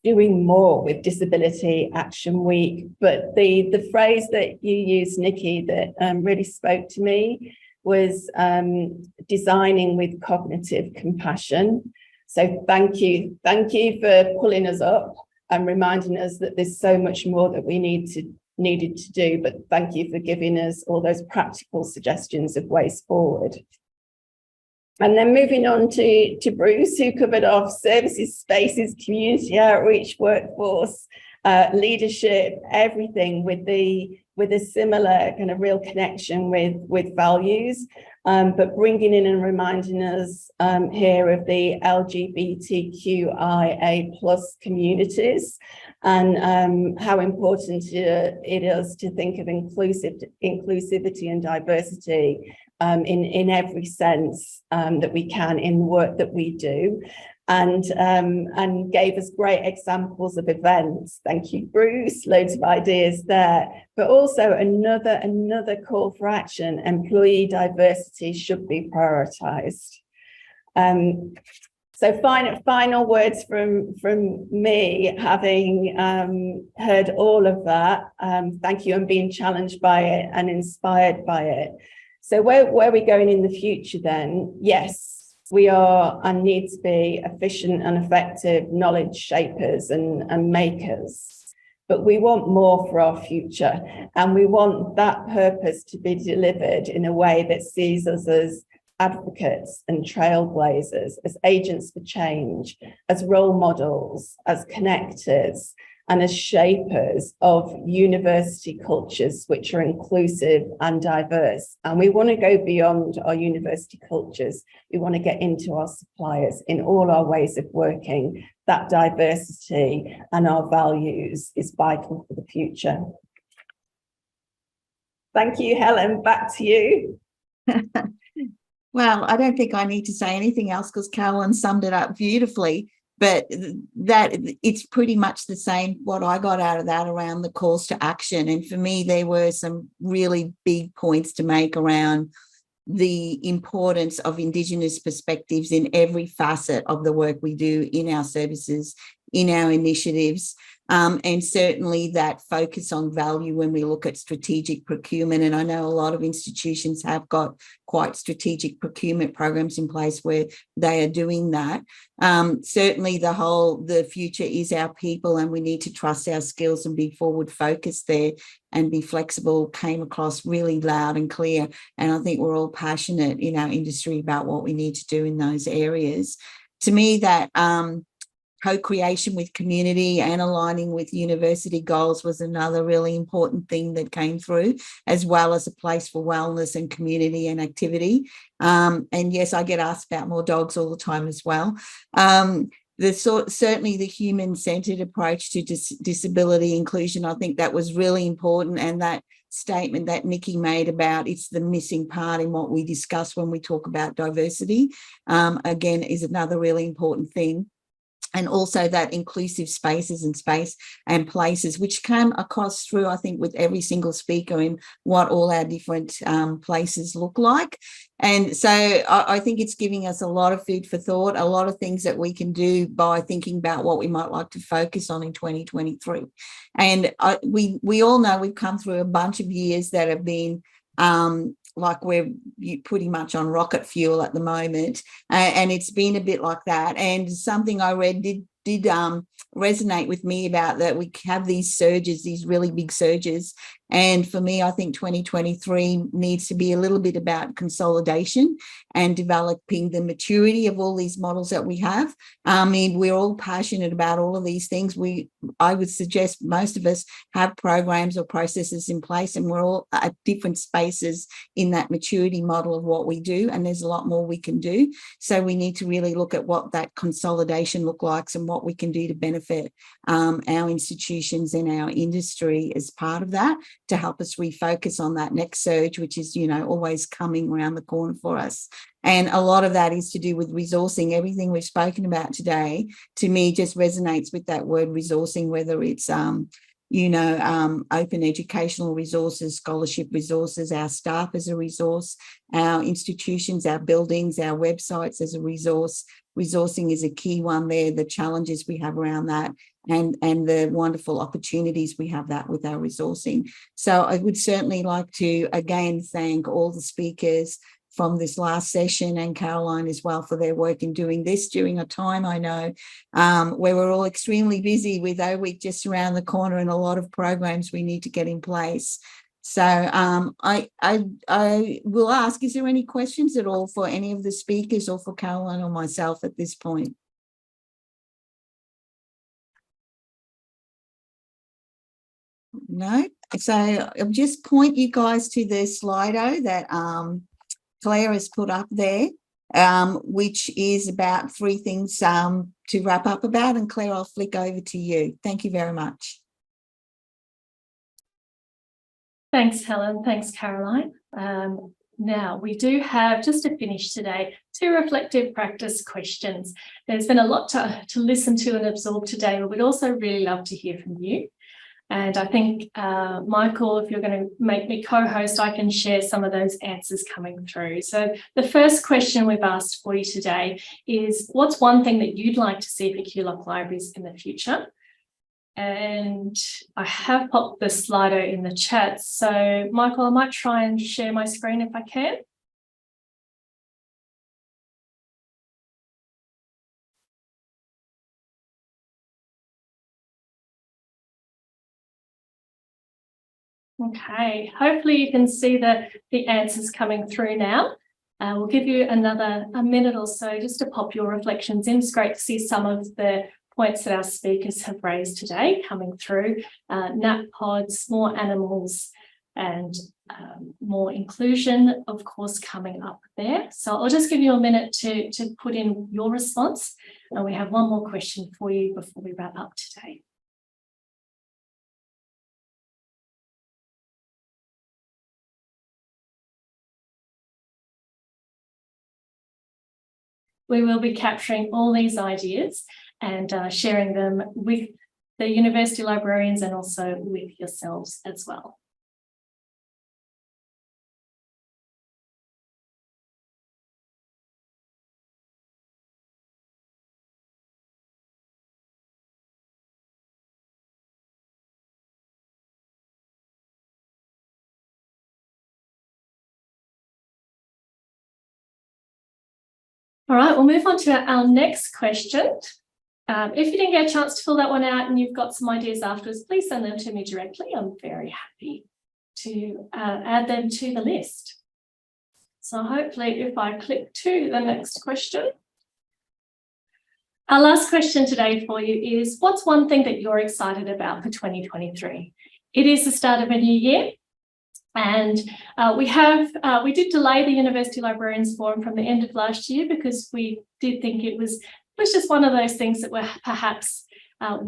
doing more with Disability Action Week. But the phrase that you used, Nikki, that really spoke to me was designing with cognitive compassion. So thank you for pulling us up and reminding us that there's so much more that we needed to do, but thank you for giving us all those practical suggestions of ways forward. And then moving on to Bruce, who covered off services, spaces, community outreach, workforce, leadership, everything with a similar kind of real connection with values, but bringing in and reminding us here of the LGBTQIA+ communities, and how important it is to think of inclusivity and diversity in every sense that we can in the work that we do, and gave us great examples of events. Thank you, Bruce. Loads of ideas there, but also another call for action: employee diversity should be prioritised. So final words from me, having heard all of that. Thank you, and being challenged by it and inspired by it. So where are we going in the future then? Yes, we are and need to be efficient and effective knowledge shapers and makers. But we want more for our future, and we want that purpose to be delivered in a way that sees us as advocates and trailblazers, as agents for change, as role models, as connectors, and as shapers of university cultures which are inclusive and diverse. And we want to go beyond our university cultures. We want to get into our suppliers in all our ways of working. That diversity and our values is vital for the future. Thank you, Helen. Back to you. Well, I don't think I need to say anything else because Carolyn summed it up beautifully, but that it's pretty much the same what I got out of that around the calls to action. And for me, there were some really big points to make around the importance of Indigenous perspectives in every facet of the work we do in our services, in our initiatives, and certainly that focus on value when we look at strategic procurement. And I know a lot of institutions have got quite strategic procurement programs in place where they are doing that. Certainly the future is our people, and we need to trust our skills and be forward focused there and be flexible came across really loud and clear. And I think we're all passionate in our industry about what we need to do in those areas. To me, that co-creation with community and aligning with university goals was another really important thing that came through, as well as a place for wellness and community and activity. And yes, I get asked about more dogs all the time as well. Certainly the human-centered approach to disability inclusion, I think that was really important. And that statement that Nikki made about it's the missing part in what we discuss when we talk about diversity, again, is another really important thing. And also that inclusive spaces and space and places, which came across through, I think, with every single speaker in what all our different places look like. And so I think it's giving us a lot of food for thought, a lot of things that we can do by thinking about what we might like to focus on in 2023. And we all know we've come through a bunch of years that have been like we're pretty much on rocket fuel at the moment, and it's been a bit like that. And something I read did resonate with me about that. We have these surges, these really big surges, and for me, I think 2023 needs to be a little bit about consolidation and developing the maturity of all these models that we have. I mean, we're all passionate about all of these things. I would suggest most of us have programs or processes in place, and we're all at different spaces in that maturity model of what we do, and there's a lot more we can do. So we need to really look at what that consolidation looks like and what we can do to benefit our institutions and our industry as part of that, to help us refocus on that next surge, which is, always coming around the corner for us. And a lot of that is to do with resourcing. Everything we've spoken about today, to me, just resonates with that word resourcing, whether it's open educational resources, scholarship resources, our staff as a resource, our institutions, our buildings, our websites as a resource. Resourcing is a key one there, the challenges we have around that, and the wonderful opportunities we have that with our resourcing. So I would certainly like to again thank all the speakers from this last session, and Caroline as well, for their work in doing this during a time, I know, where we're all extremely busy with OWeek just around the corner and a lot of programs we need to get in place. So I will ask, is there any questions at all for any of the speakers or for Caroline or myself at this point? No. So I'll just point you guys to the Slido that Claire has put up there, which is about 3 things to wrap up about. And Claire, I'll flick over to you. Thank you very much. Thanks, Helen. Thanks, Caroline. Now, we do have, just to finish today, 2 reflective practice questions. There's been a lot to listen to and absorb today, but we'd also really love to hear from you. And I think, Michael, if you're going to make me co-host, I can share some of those answers coming through. So the first question we've asked for you today is, what's one thing that you'd like to see for QULOC libraries in the future? And I have popped the Slido in the chat. So Michael, I might try and share my screen if I can. Okay, hopefully you can see the answers coming through now. We'll give you a minute or so just to pop your reflections in. It's great to see some of the points that our speakers have raised today coming through. Nap pods, more animals, and more inclusion, of course, coming up there. So I'll just give you a minute to put in your response. And we have one more question for you before we wrap up today. We will be capturing all these ideas and sharing them with the university librarians and also with yourselves as well. All right, we'll move on to our next question. If you didn't get a chance to fill that one out and you've got some ideas afterwards, please send them to me directly. I'm very happy to add them to the list. So hopefully if I click to the next question. Our last question today for you is, what's one thing that you're excited about for 2023? It is the start of a new year. And we did delay the University Librarians Forum from the end of last year because we did think it was just one of those things that were perhaps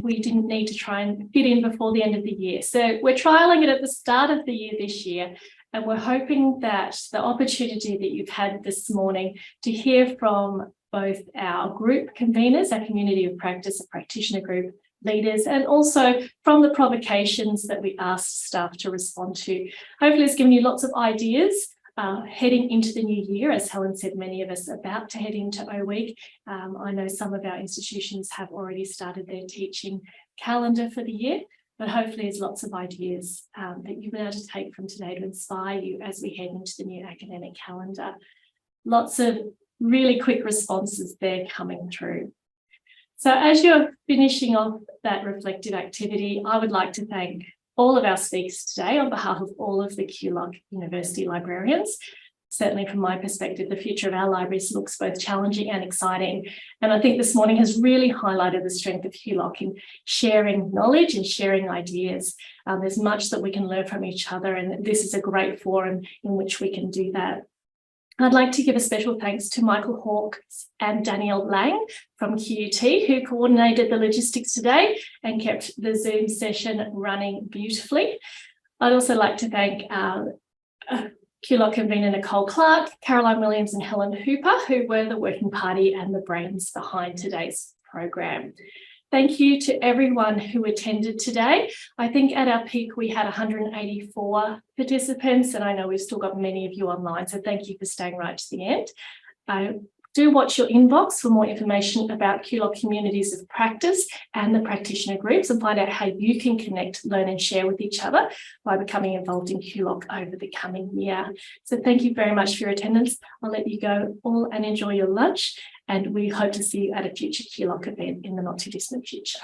we didn't need to try and fit in before the end of the year. So we're trialling it at the start of the year this year, and we're hoping that the opportunity that you've had this morning to hear from both our group conveners, our community of practice, a practitioner group, leaders, and also from the provocations that we asked staff to respond to. Hopefully it's given you lots of ideas heading into the new year. As Helen said, many of us are about to head into O Week. I know some of our institutions have already started their teaching calendar for the year, but hopefully there's lots of ideas that you've been able to take from today to inspire you as we head into the new academic calendar. Lots of really quick responses there coming through. So as you're finishing off that reflective activity, I would like to thank all of our speakers today on behalf of all of the QULOC University Librarians. Certainly from my perspective, the future of our libraries looks both challenging and exciting. And I think this morning has really highlighted the strength of QULOC in sharing knowledge and sharing ideas. There's much that we can learn from each other, and this is a great forum in which we can do that. I'd like to give a special thanks to Michael Hawkes and Danielle Lang from QUT, who coordinated the logistics today and kept the Zoom session running beautifully. I'd also like to thank QULOC convener Nicole Clark, Caroline Williams and Helen Hooper, who were the working party and the brains behind today's program. Thank you to everyone who attended today. I think at our peak, we had 184 participants, and I know we've still got many of you online, so thank you for staying right to the end. Do watch your inbox for more information about QULOC Communities of Practice and the practitioner groups, and find out how you can connect, learn and share with each other by becoming involved in QULOC over the coming year. So thank you very much for your attendance. I'll let you go all and enjoy your lunch, and we hope to see you at a future QULOC event in the not too distant future.